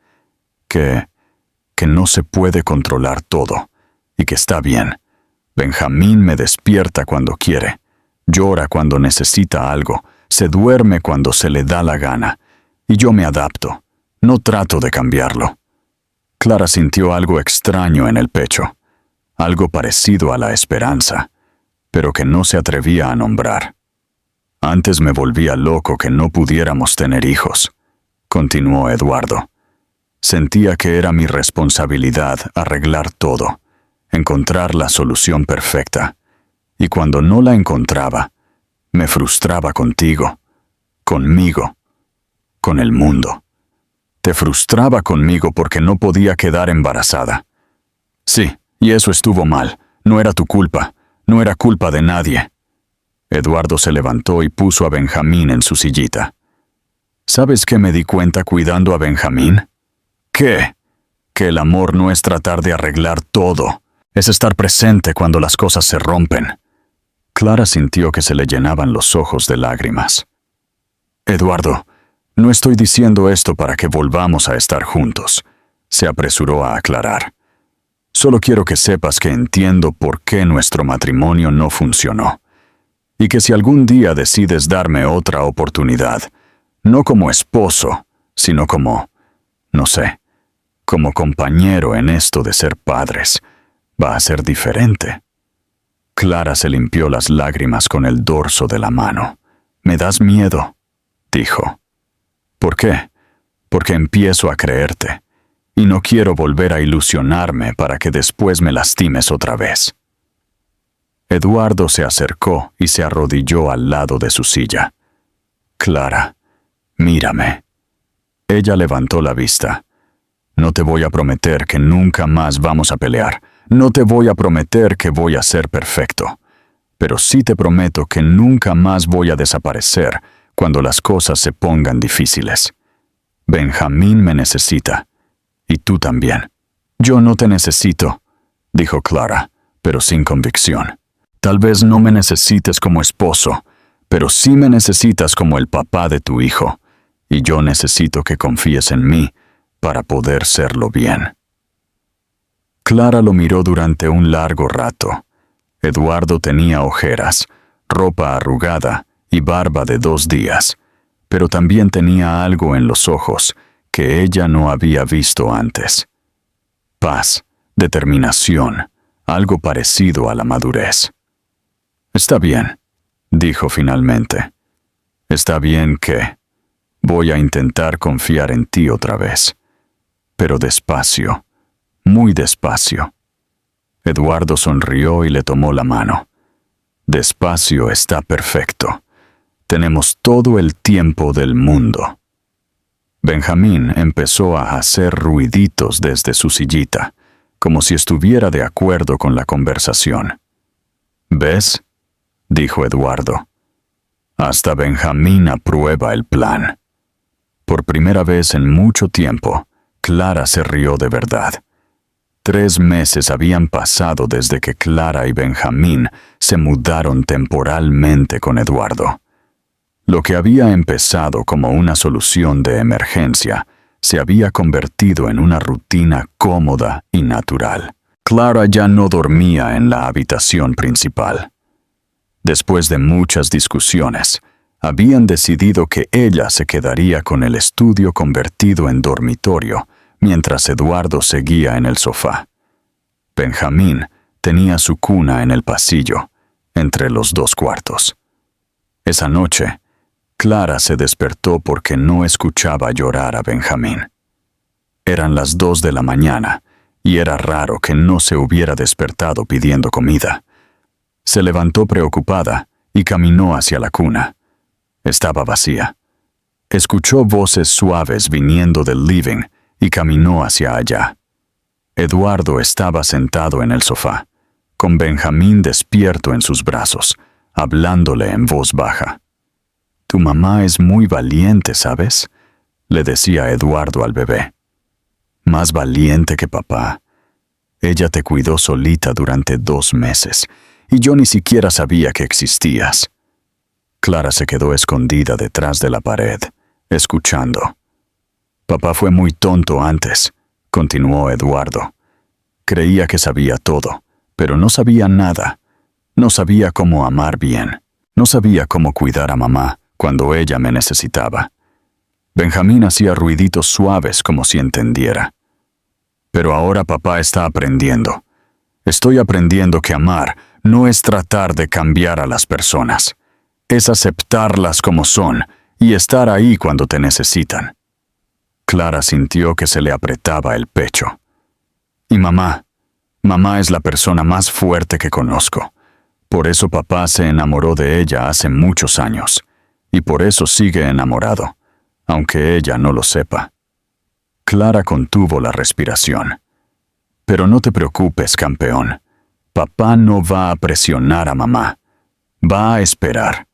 Que no se puede controlar todo. Y que está bien. Benjamín me despierta cuando quiere. Llora cuando necesita algo. Se duerme cuando se le da la gana. Y yo me adapto. No trato de cambiarlo». Clara sintió algo extraño en el pecho. Algo parecido a la esperanza, pero que no se atrevía a nombrar. «Antes me volvía loco que no pudiéramos tener hijos», continuó Eduardo. «Sentía que era mi responsabilidad arreglar todo, encontrar la solución perfecta. Y cuando no la encontraba, me frustraba contigo, conmigo, con el mundo. Te frustraba conmigo porque no podía quedar embarazada. Sí, y eso estuvo mal. No era tu culpa. No era culpa de nadie». Eduardo se levantó y puso a Benjamín en su sillita. «¿Sabes qué me di cuenta cuidando a Benjamín? ¿Qué? Que el amor no es tratar de arreglar todo. Es estar presente cuando las cosas se rompen». Clara sintió que se le llenaban los ojos de lágrimas. «Eduardo, no estoy diciendo esto para que volvamos a estar juntos», se apresuró a aclarar. «Solo quiero que sepas que entiendo por qué nuestro matrimonio no funcionó. Y que si algún día decides darme otra oportunidad, no como esposo, sino como, no sé, como compañero en esto de ser padres, va a ser diferente». Clara se limpió las lágrimas con el dorso de la mano. «Me das miedo», dijo. «¿Por qué? Porque empiezo a creerte, y no quiero volver a ilusionarme para que después me lastimes otra vez». Eduardo se acercó y se arrodilló al lado de su silla. «Clara, mírame». Ella levantó la vista. «No te voy a prometer que nunca más vamos a pelear. No te voy a prometer que voy a ser perfecto. Pero sí te prometo que nunca más voy a desaparecer cuando las cosas se pongan difíciles. Benjamín me necesita. Y tú también». «Yo no te necesito», dijo Clara, pero sin convicción. «Tal vez no me necesites como esposo, pero sí me necesitas como el papá de tu hijo, y yo necesito que confíes en mí para poder serlo bien». Clara lo miró durante un largo rato. Eduardo tenía ojeras, ropa arrugada y barba de 2 días, pero también tenía algo en los ojos que ella no había visto antes. Paz, determinación, algo parecido a la madurez. «Está bien», dijo finalmente. «¿Está bien qué?». Voy a intentar confiar en ti otra vez. Pero despacio, muy despacio. Eduardo sonrió y le tomó la mano. Despacio está perfecto. Tenemos todo el tiempo del mundo. Benjamín empezó a hacer ruiditos desde su sillita, como si estuviera de acuerdo con la conversación. ¿Ves?, dijo Eduardo. Hasta Benjamín aprueba el plan. Por primera vez en mucho tiempo, Clara se rió de verdad. 3 meses habían pasado desde que Clara y Benjamín se mudaron temporalmente con Eduardo. Lo que había empezado como una solución de emergencia se había convertido en una rutina cómoda y natural. Clara ya no dormía en la habitación principal. Después de muchas discusiones, habían decidido que ella se quedaría con el estudio convertido en dormitorio, mientras Eduardo seguía en el sofá. Benjamín tenía su cuna en el pasillo, entre los 2 cuartos. Esa noche, Clara se despertó porque no escuchaba llorar a Benjamín. Eran las 2 de la mañana, y era raro que no se hubiera despertado pidiendo comida. Se levantó preocupada y caminó hacia la cuna. Estaba vacía. Escuchó voces suaves viniendo del living y caminó hacia allá. Eduardo estaba sentado en el sofá, con Benjamín despierto en sus brazos, hablándole en voz baja. «Tu mamá es muy valiente, ¿sabes?», le decía Eduardo al bebé. «Más valiente que papá. Ella te cuidó solita durante 2 meses, y yo ni siquiera sabía que existías». Clara se quedó escondida detrás de la pared, escuchando. «Papá fue muy tonto antes», continuó Eduardo. «Creía que sabía todo, pero no sabía nada. No sabía cómo amar bien. No sabía cómo cuidar a mamá cuando ella me necesitaba». Benjamín hacía ruiditos suaves como si entendiera. «Pero ahora papá está aprendiendo. Estoy aprendiendo que amar no es tratar de cambiar a las personas. Es aceptarlas como son y estar ahí cuando te necesitan». Clara sintió que se le apretaba el pecho. «Y mamá es la persona más fuerte que conozco. Por eso papá se enamoró de ella hace muchos años, y por eso sigue enamorado, aunque ella no lo sepa». Clara contuvo la respiración. «Pero no te preocupes, campeón. Papá no va a presionar a mamá. Va a esperar.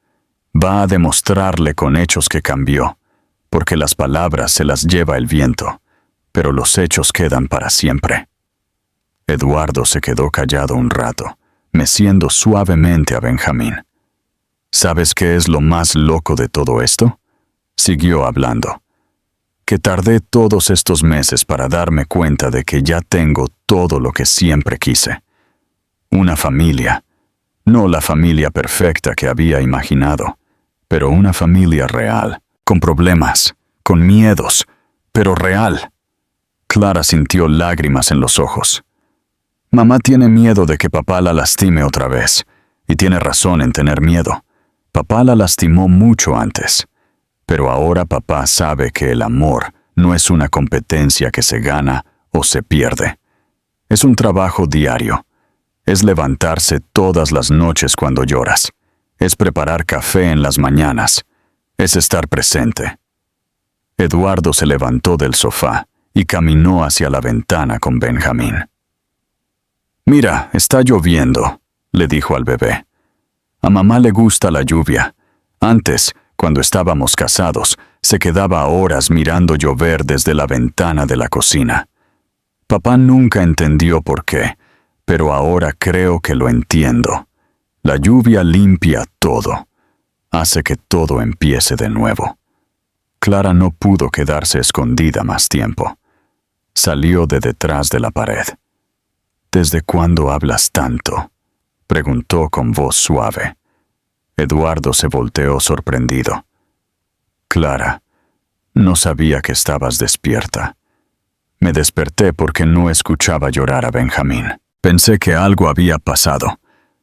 Va a demostrarle con hechos que cambió, porque las palabras se las lleva el viento, pero los hechos quedan para siempre». Eduardo se quedó callado un rato, meciendo suavemente a Benjamín. «¿Sabes qué es lo más loco de todo esto?», siguió hablando. «Que tardé todos estos meses para darme cuenta de que ya tengo todo lo que siempre quise. Una familia. No la familia perfecta que había imaginado, pero una familia real, con problemas, con miedos, pero real». Clara sintió lágrimas en los ojos. «Mamá tiene miedo de que papá la lastime otra vez, y tiene razón en tener miedo. Papá la lastimó mucho antes, pero ahora papá sabe que el amor no es una competencia que se gana o se pierde. Es un trabajo diario. Es levantarse todas las noches cuando lloras. Es preparar café en las mañanas. Es estar presente». Eduardo se levantó del sofá y caminó hacia la ventana con Benjamín. «Mira, está lloviendo», le dijo al bebé. «A mamá le gusta la lluvia. Antes, cuando estábamos casados, se quedaba horas mirando llover desde la ventana de la cocina. Papá nunca entendió por qué, pero ahora creo que lo entiendo. La lluvia limpia todo. Hace que todo empiece de nuevo». Clara no pudo quedarse escondida más tiempo. Salió de detrás de la pared. «¿Desde cuándo hablas tanto?», preguntó con voz suave. Eduardo se volteó sorprendido. «Clara, no sabía que estabas despierta. Me desperté porque no escuchaba llorar a Benjamín. Pensé que algo había pasado.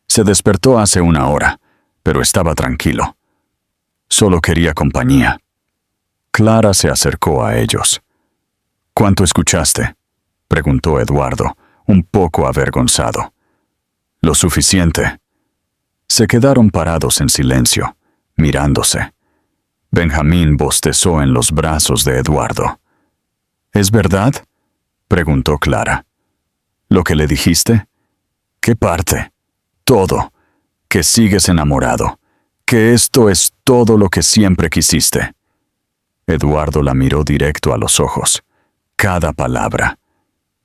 Se despertó hace 1 hora, pero estaba tranquilo. Solo quería compañía». Clara se acercó a ellos. —¿Cuánto escuchaste? —preguntó Eduardo, un poco avergonzado. —Lo suficiente. Se quedaron parados en silencio, mirándose. Benjamín bostezó en los brazos de Eduardo. —¿Es verdad? —preguntó Clara. —¿Lo que le dijiste? ¿Qué parte? Todo. Que sigues enamorado. Que esto es todo lo que siempre quisiste. Eduardo la miró directo a los ojos. Cada palabra.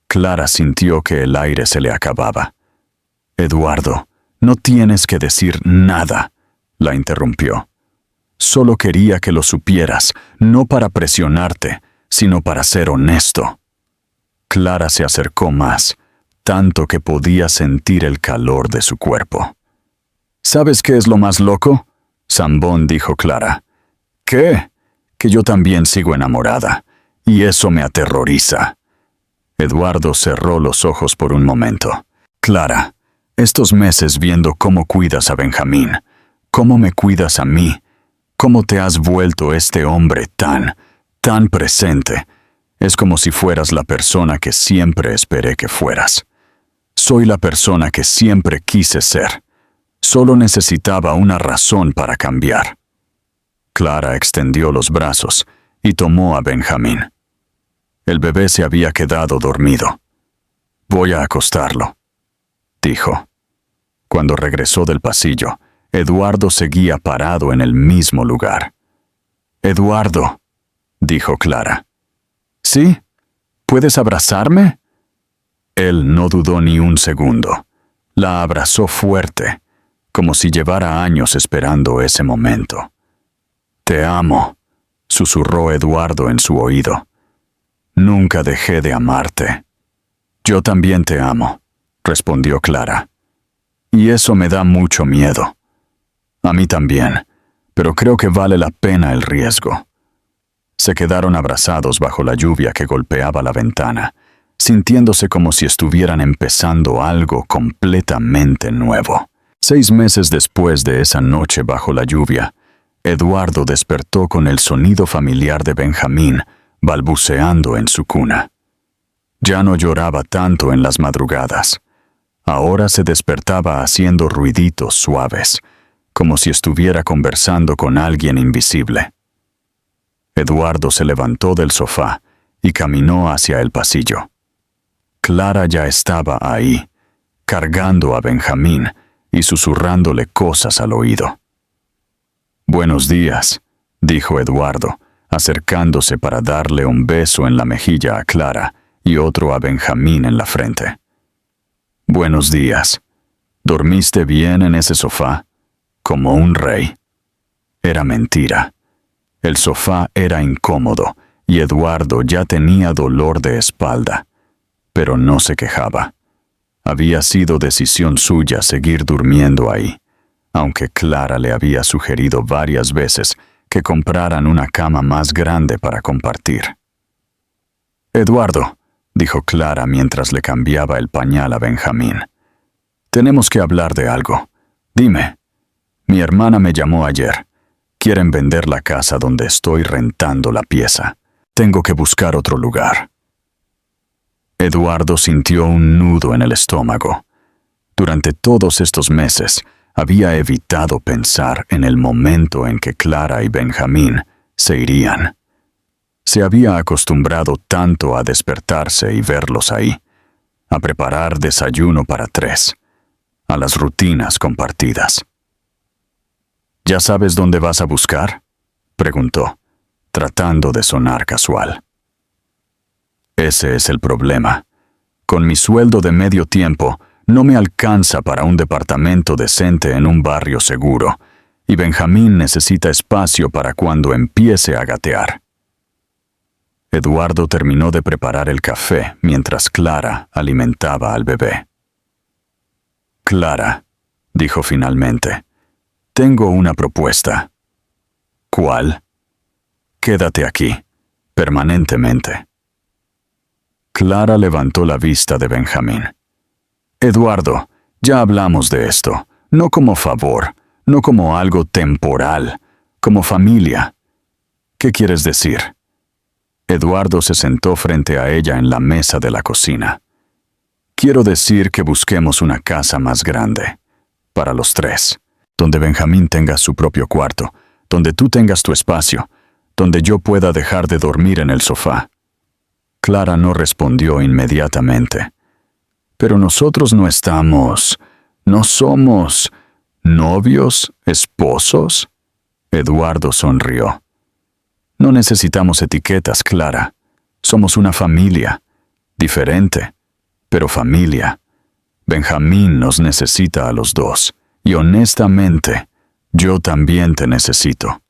Clara sintió que el aire se le acababa. —Eduardo, no tienes que decir nada —la interrumpió. Solo quería que lo supieras, no para presionarte, sino para ser honesto. Clara se acercó más, tanto que podía sentir el calor de su cuerpo. —¿Sabes qué es lo más loco? —zambón dijo Clara. —¿Qué? Que yo también sigo enamorada, y eso me aterroriza. Eduardo cerró los ojos por un momento. —Clara, estos meses viendo cómo cuidas a Benjamín, cómo me cuidas a mí, cómo te has vuelto este hombre tan presente, es como si fueras la persona que siempre esperé que fueras. Soy la persona que siempre quise ser. Solo necesitaba una razón para cambiar. Clara extendió los brazos y tomó a Benjamín. El bebé se había quedado dormido. —Voy a acostarlo —dijo. Cuando regresó del pasillo, Eduardo seguía parado en el mismo lugar. —Eduardo —dijo Clara. —¿Sí? ¿Puedes abrazarme? Él no dudó ni un segundo. La abrazó fuerte, como si llevara años esperando ese momento. —Te amo —susurró Eduardo en su oído—. Nunca dejé de amarte. —Yo también te amo —respondió Clara—. Y eso me da mucho miedo. A mí también, pero creo que vale la pena el riesgo. Se quedaron abrazados bajo la lluvia que golpeaba la ventana, sintiéndose como si estuvieran empezando algo completamente nuevo. 6 meses después de esa noche bajo la lluvia, Eduardo despertó con el sonido familiar de Benjamín balbuceando en su cuna. Ya no lloraba tanto en las madrugadas. Ahora se despertaba haciendo ruiditos suaves, como si estuviera conversando con alguien invisible. Eduardo se levantó del sofá y caminó hacia el pasillo. Clara ya estaba ahí, cargando a Benjamín y susurrándole cosas al oído. —Buenos días —dijo Eduardo, acercándose para darle un beso en la mejilla a Clara y otro a Benjamín en la frente. —Buenos días. ¿Dormiste bien en ese sofá? Como un rey. Era mentira. El sofá era incómodo y Eduardo ya tenía dolor de espalda, pero no se quejaba. Había sido decisión suya seguir durmiendo ahí, aunque Clara le había sugerido varias veces que compraran una cama más grande para compartir. —Eduardo —dijo Clara mientras le cambiaba el pañal a Benjamín—, tenemos que hablar de algo. Dime. Mi hermana me llamó ayer. Quieren vender la casa donde estoy rentando la pieza. Tengo que buscar otro lugar. Eduardo sintió un nudo en el estómago. Durante todos estos meses había evitado pensar en el momento en que Clara y Benjamín se irían. Se había acostumbrado tanto a despertarse y verlos ahí, a preparar desayuno para 3, a las rutinas compartidas. —¿Ya sabes dónde vas a buscar? —preguntó, tratando de sonar casual. Ese es el problema. Con mi sueldo de medio tiempo, no me alcanza para un departamento decente en un barrio seguro, y Benjamín necesita espacio para cuando empiece a gatear. Eduardo terminó de preparar el café mientras Clara alimentaba al bebé. —Clara —dijo finalmente—, tengo una propuesta. —¿Cuál? Quédate aquí, permanentemente. Clara levantó la vista de Benjamín. —Eduardo, ya hablamos de esto, no como favor, no como algo temporal, como familia. ¿Qué quieres decir? Eduardo se sentó frente a ella en la mesa de la cocina. Quiero decir que busquemos una casa más grande, para los tres, donde Benjamín tenga su propio cuarto, donde tú tengas tu espacio, donde yo pueda dejar de dormir en el sofá. Clara no respondió inmediatamente. Pero nosotros no somos novios, esposos. Eduardo sonrió. No necesitamos etiquetas, Clara. Somos una familia, diferente, pero familia. Benjamín nos necesita a los dos, y honestamente, yo también te necesito.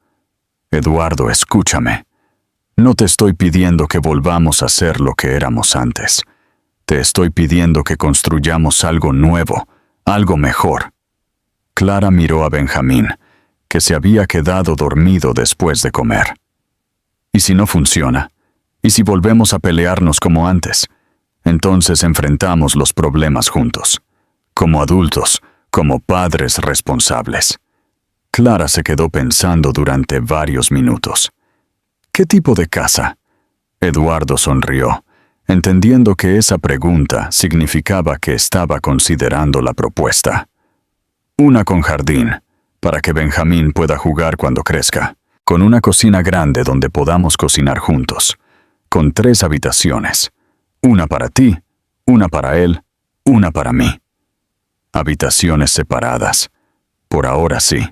Eduardo, escúchame. No te estoy pidiendo que volvamos a ser lo que éramos antes. Te estoy pidiendo que construyamos algo nuevo, algo mejor. Clara miró a Benjamín, que se había quedado dormido después de comer. ¿Y si no funciona? ¿Y si volvemos a pelearnos como antes? Entonces enfrentamos los problemas juntos, como adultos, como padres responsables. Clara se quedó pensando durante varios minutos. ¿Qué tipo de casa? Eduardo sonrió, entendiendo que esa pregunta significaba que estaba considerando la propuesta. Una con jardín, para que Benjamín pueda jugar cuando crezca, con una cocina grande donde podamos cocinar juntos, con 3 habitaciones, una para ti, una para él, una para mí. Habitaciones separadas, por ahora sí,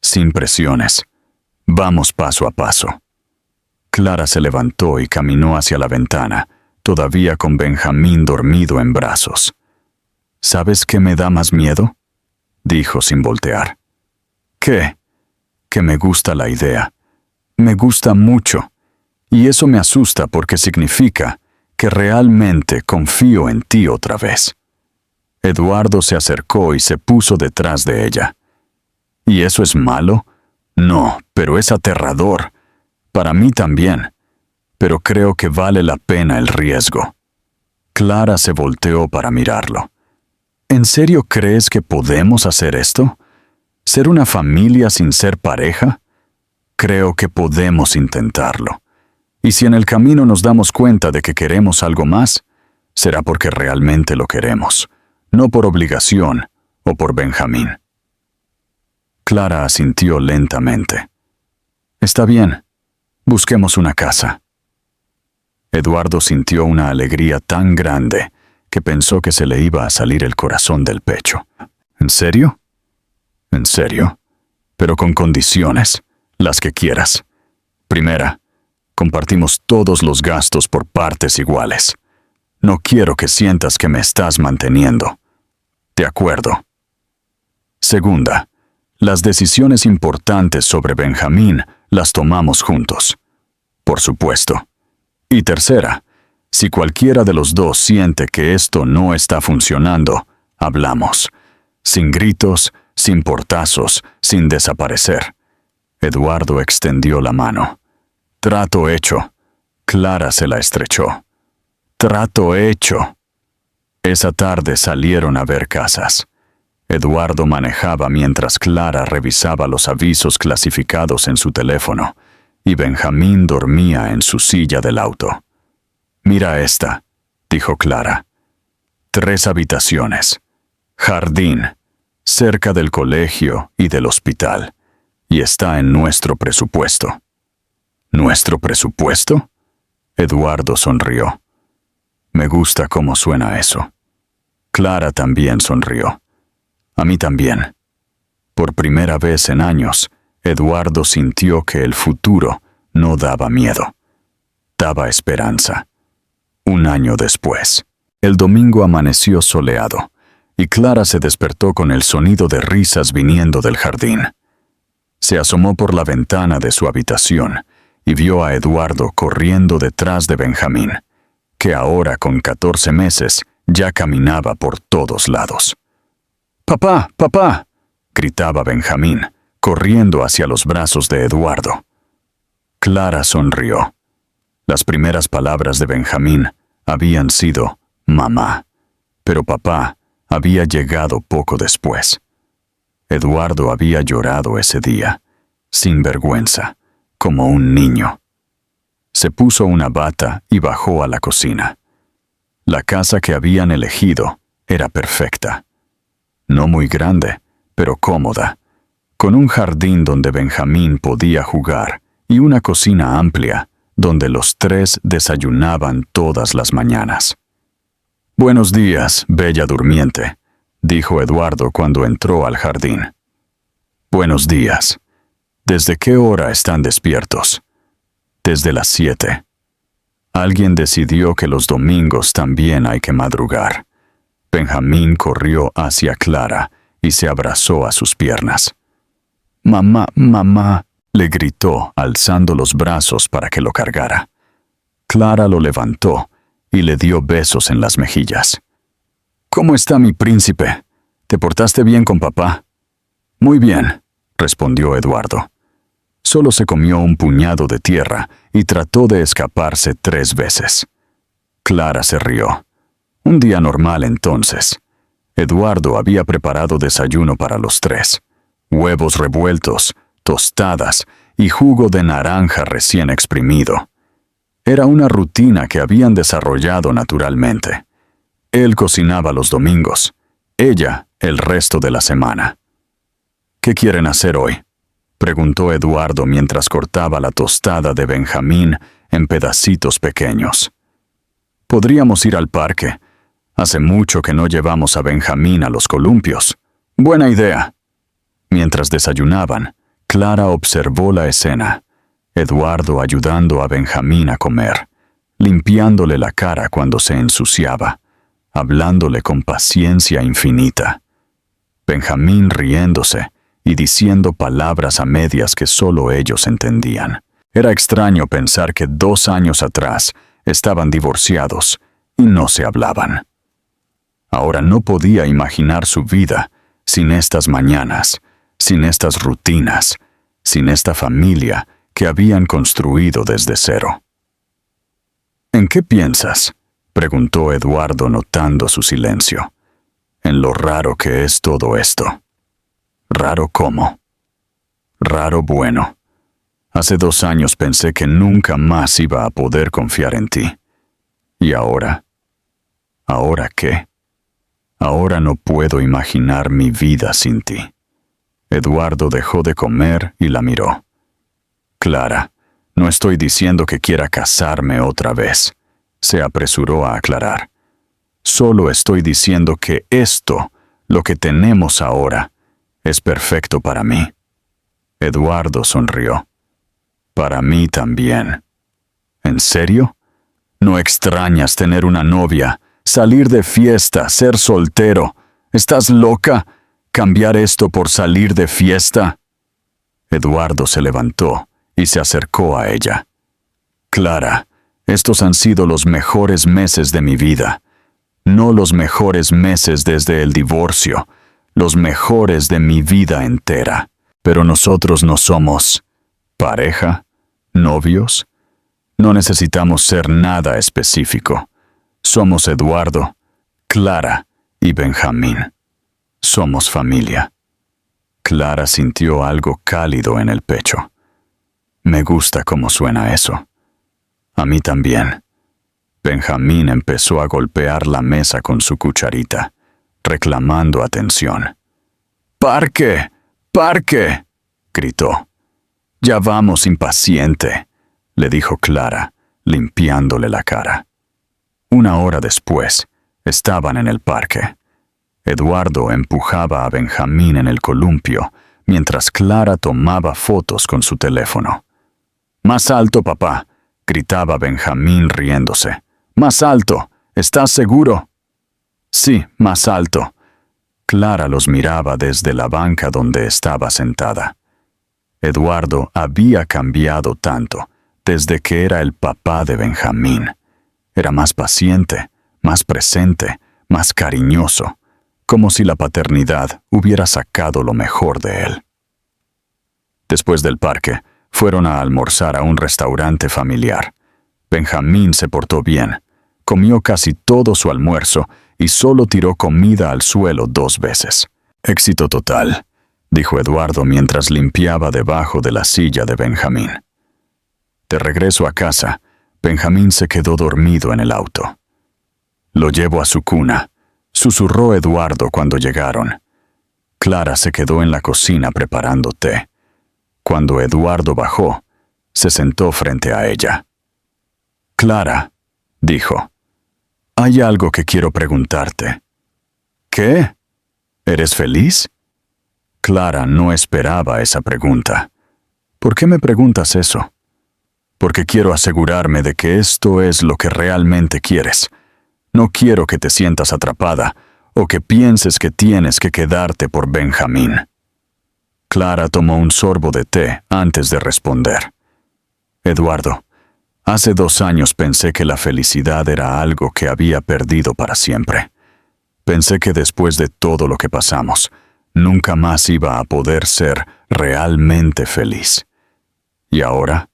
sin presiones. Vamos paso a paso. Clara se levantó y caminó hacia la ventana, todavía con Benjamín dormido en brazos. ¿Sabes qué me da más miedo?, dijo sin voltear. ¿Qué? Que me gusta la idea. Me gusta mucho. Y eso me asusta porque significa que realmente confío en ti otra vez. Eduardo se acercó y se puso detrás de ella. ¿Y eso es malo? No, pero es aterrador. Para mí también. Pero creo que vale la pena el riesgo. Clara se volteó para mirarlo. ¿En serio crees que podemos hacer esto? ¿Ser una familia sin ser pareja? Creo que podemos intentarlo. Y si en el camino nos damos cuenta de que queremos algo más, será porque realmente lo queremos, no por obligación o por Benjamín. Clara asintió lentamente. Está bien, busquemos una casa. Eduardo sintió una alegría tan grande que pensó que se le iba a salir el corazón del pecho. ¿En serio? ¿En serio? Pero con condiciones, las que quieras. Primera, compartimos todos los gastos por partes iguales. No quiero que sientas que me estás manteniendo. De acuerdo. Segunda, las decisiones importantes sobre Benjamín las tomamos juntos. Por supuesto. Y tercera, si cualquiera de los dos siente que esto no está funcionando, hablamos. Sin gritos, sin portazos, sin desaparecer. Eduardo extendió la mano. Trato hecho. Clara se la estrechó. Trato hecho. Esa tarde salieron a ver casas. Eduardo manejaba mientras Clara revisaba los avisos clasificados en su teléfono, y Benjamín dormía en su silla del auto. Mira esta, dijo Clara. 3 habitaciones. Jardín. Cerca del colegio y del hospital. Y está en nuestro presupuesto. ¿Nuestro presupuesto? Eduardo sonrió. Me gusta cómo suena eso. Clara también sonrió. A mí también. Por primera vez en años, Eduardo sintió que el futuro no daba miedo. Daba esperanza. Un año después, el domingo amaneció soleado, y Clara se despertó con el sonido de risas viniendo del jardín. Se asomó por la ventana de su habitación y vio a Eduardo corriendo detrás de Benjamín, que ahora con 14 meses ya caminaba por todos lados. «¡Papá! ¡Papá!», gritaba Benjamín, corriendo hacia los brazos de Eduardo. Clara sonrió. Las primeras palabras de Benjamín habían sido «mamá», pero papá había llegado poco después. Eduardo había llorado ese día, sin vergüenza, como un niño. Se puso una bata y bajó a la cocina. La casa que habían elegido era perfecta. No muy grande, pero cómoda, con un jardín donde Benjamín podía jugar y una cocina amplia donde los tres desayunaban todas las mañanas. «Buenos días, bella durmiente», dijo Eduardo cuando entró al jardín. «Buenos días. ¿Desde qué hora están despiertos?» «Desde las 7. Alguien decidió que los domingos también hay que madrugar». Benjamín corrió hacia Clara y se abrazó a sus piernas. «Mamá, mamá», le gritó, alzando los brazos para que lo cargara. Clara lo levantó y le dio besos en las mejillas. «¿Cómo está mi príncipe? ¿Te portaste bien con papá?» «Muy bien», respondió Eduardo. Solo se comió un puñado de tierra y trató de escaparse 3 veces. Clara se rió. Un día normal entonces. Eduardo había preparado desayuno para los 3. Huevos revueltos, tostadas y jugo de naranja recién exprimido. Era una rutina que habían desarrollado naturalmente. Él cocinaba los domingos, ella el resto de la semana. «¿Qué quieren hacer hoy?», preguntó Eduardo mientras cortaba la tostada de Benjamín en pedacitos pequeños. «Podríamos ir al parque. Hace mucho que no llevamos a Benjamín a los columpios. Buena idea». Mientras desayunaban, Clara observó la escena. Eduardo ayudando a Benjamín a comer, limpiándole la cara cuando se ensuciaba, hablándole con paciencia infinita. Benjamín riéndose y diciendo palabras a medias que solo ellos entendían. Era extraño pensar que 2 años atrás estaban divorciados y no se hablaban. Ahora no podía imaginar su vida sin estas mañanas, sin estas rutinas, sin esta familia que habían construido desde cero. «¿En qué piensas?», preguntó Eduardo notando su silencio. «En lo raro que es todo esto». «¿Raro cómo?». «Raro bueno. Hace 2 años pensé que nunca más iba a poder confiar en ti. ¿Y ahora? ¿Ahora qué? Ahora no puedo imaginar mi vida sin ti». Eduardo dejó de comer y la miró. «Clara, no estoy diciendo que quiera casarme otra vez», se apresuró a aclarar. «Solo estoy diciendo que esto, lo que tenemos ahora, es perfecto para mí». Eduardo sonrió. «Para mí también». «¿En serio? ¿No extrañas tener una novia, salir de fiesta, ser soltero? ¿Estás loca? ¿Cambiar esto por salir de fiesta?». Eduardo se levantó y se acercó a ella. «Clara, estos han sido los mejores meses de mi vida. No los mejores meses desde el divorcio, los mejores de mi vida entera. Pero nosotros no somos pareja, novios. No necesitamos ser nada específico. Somos Eduardo, Clara y Benjamín. Somos familia». Clara sintió algo cálido en el pecho. «Me gusta cómo suena eso». «A mí también». Benjamín empezó a golpear la mesa con su cucharita, reclamando atención. «¡Parque! ¡Parque!», gritó. «Ya vamos, impaciente», le dijo Clara, limpiándole la cara. 1 hora después, estaban en el parque. Eduardo empujaba a Benjamín en el columpio, mientras Clara tomaba fotos con su teléfono. «Más alto, papá», gritaba Benjamín riéndose. «Más alto. ¿Estás seguro?». «Sí, más alto». Clara los miraba desde la banca donde estaba sentada. Eduardo había cambiado tanto desde que era el papá de Benjamín. Era más paciente, más presente, más cariñoso, como si la paternidad hubiera sacado lo mejor de él. Después del parque, fueron a almorzar a un restaurante familiar. Benjamín se portó bien. Comió casi todo su almuerzo y solo tiró comida al suelo 2 veces. «Éxito total», dijo Eduardo mientras limpiaba debajo de la silla de Benjamín. De regreso a casa, Benjamín se quedó dormido en el auto. Lo llevo a su cuna, susurró Eduardo cuando llegaron. Clara se quedó en la cocina preparando té. Cuando Eduardo bajó, se sentó frente a ella. Clara, dijo, hay algo que quiero preguntarte. ¿Qué? ¿Eres feliz? Clara no esperaba esa pregunta. ¿Por qué me preguntas eso? Porque quiero asegurarme de que esto es lo que realmente quieres. No quiero que te sientas atrapada o que pienses que tienes que quedarte por Benjamín. Clara tomó un sorbo de té antes de responder. Eduardo, hace 2 años pensé que la felicidad era algo que había perdido para siempre. Pensé que después de todo lo que pasamos, nunca más iba a poder ser realmente feliz. Y ahora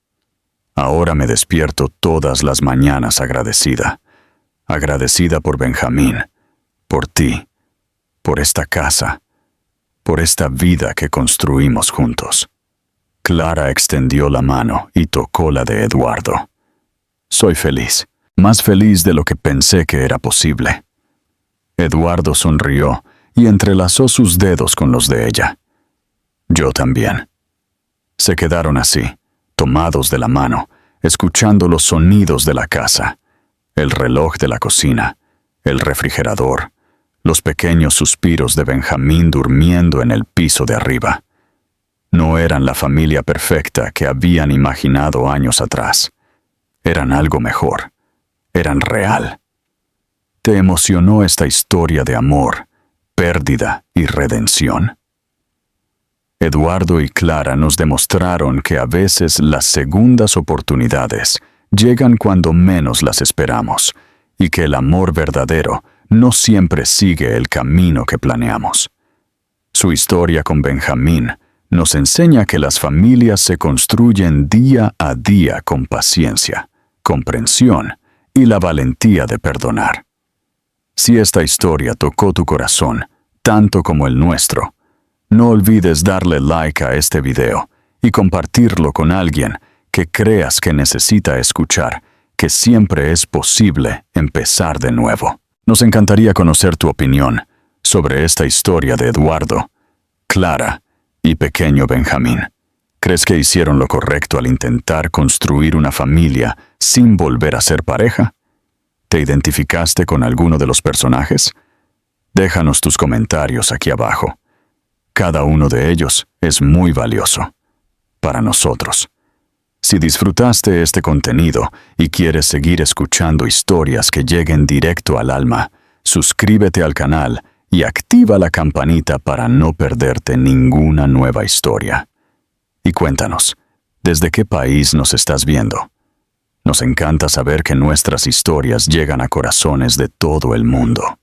me despierto todas las mañanas agradecida. Agradecida por Benjamín, por ti, por esta casa, por esta vida que construimos juntos. Clara extendió la mano y tocó la de Eduardo. Soy feliz, más feliz de lo que pensé que era posible. Eduardo sonrió y entrelazó sus dedos con los de ella. Yo también. Se quedaron así, tomados de la mano, escuchando los sonidos de la casa, el reloj de la cocina, el refrigerador, los pequeños suspiros de Benjamín durmiendo en el piso de arriba. No eran la familia perfecta que habían imaginado años atrás. Eran algo mejor. Eran real. ¿Te emocionó esta historia de amor, pérdida y redención? Eduardo y Clara nos demostraron que a veces las segundas oportunidades llegan cuando menos las esperamos y que el amor verdadero no siempre sigue el camino que planeamos. Su historia con Benjamín nos enseña que las familias se construyen día a día con paciencia, comprensión y la valentía de perdonar. Si esta historia tocó tu corazón, tanto como el nuestro, no olvides darle like a este video y compartirlo con alguien que creas que necesita escuchar que siempre es posible empezar de nuevo. Nos encantaría conocer tu opinión sobre esta historia de Eduardo, Clara y pequeño Benjamín. ¿Crees que hicieron lo correcto al intentar construir una familia sin volver a ser pareja? ¿Te identificaste con alguno de los personajes? Déjanos tus comentarios aquí abajo. Cada uno de ellos es muy valioso para nosotros. Si disfrutaste este contenido y quieres seguir escuchando historias que lleguen directo al alma, suscríbete al canal y activa la campanita para no perderte ninguna nueva historia. Y cuéntanos, ¿desde qué país nos estás viendo? Nos encanta saber que nuestras historias llegan a corazones de todo el mundo.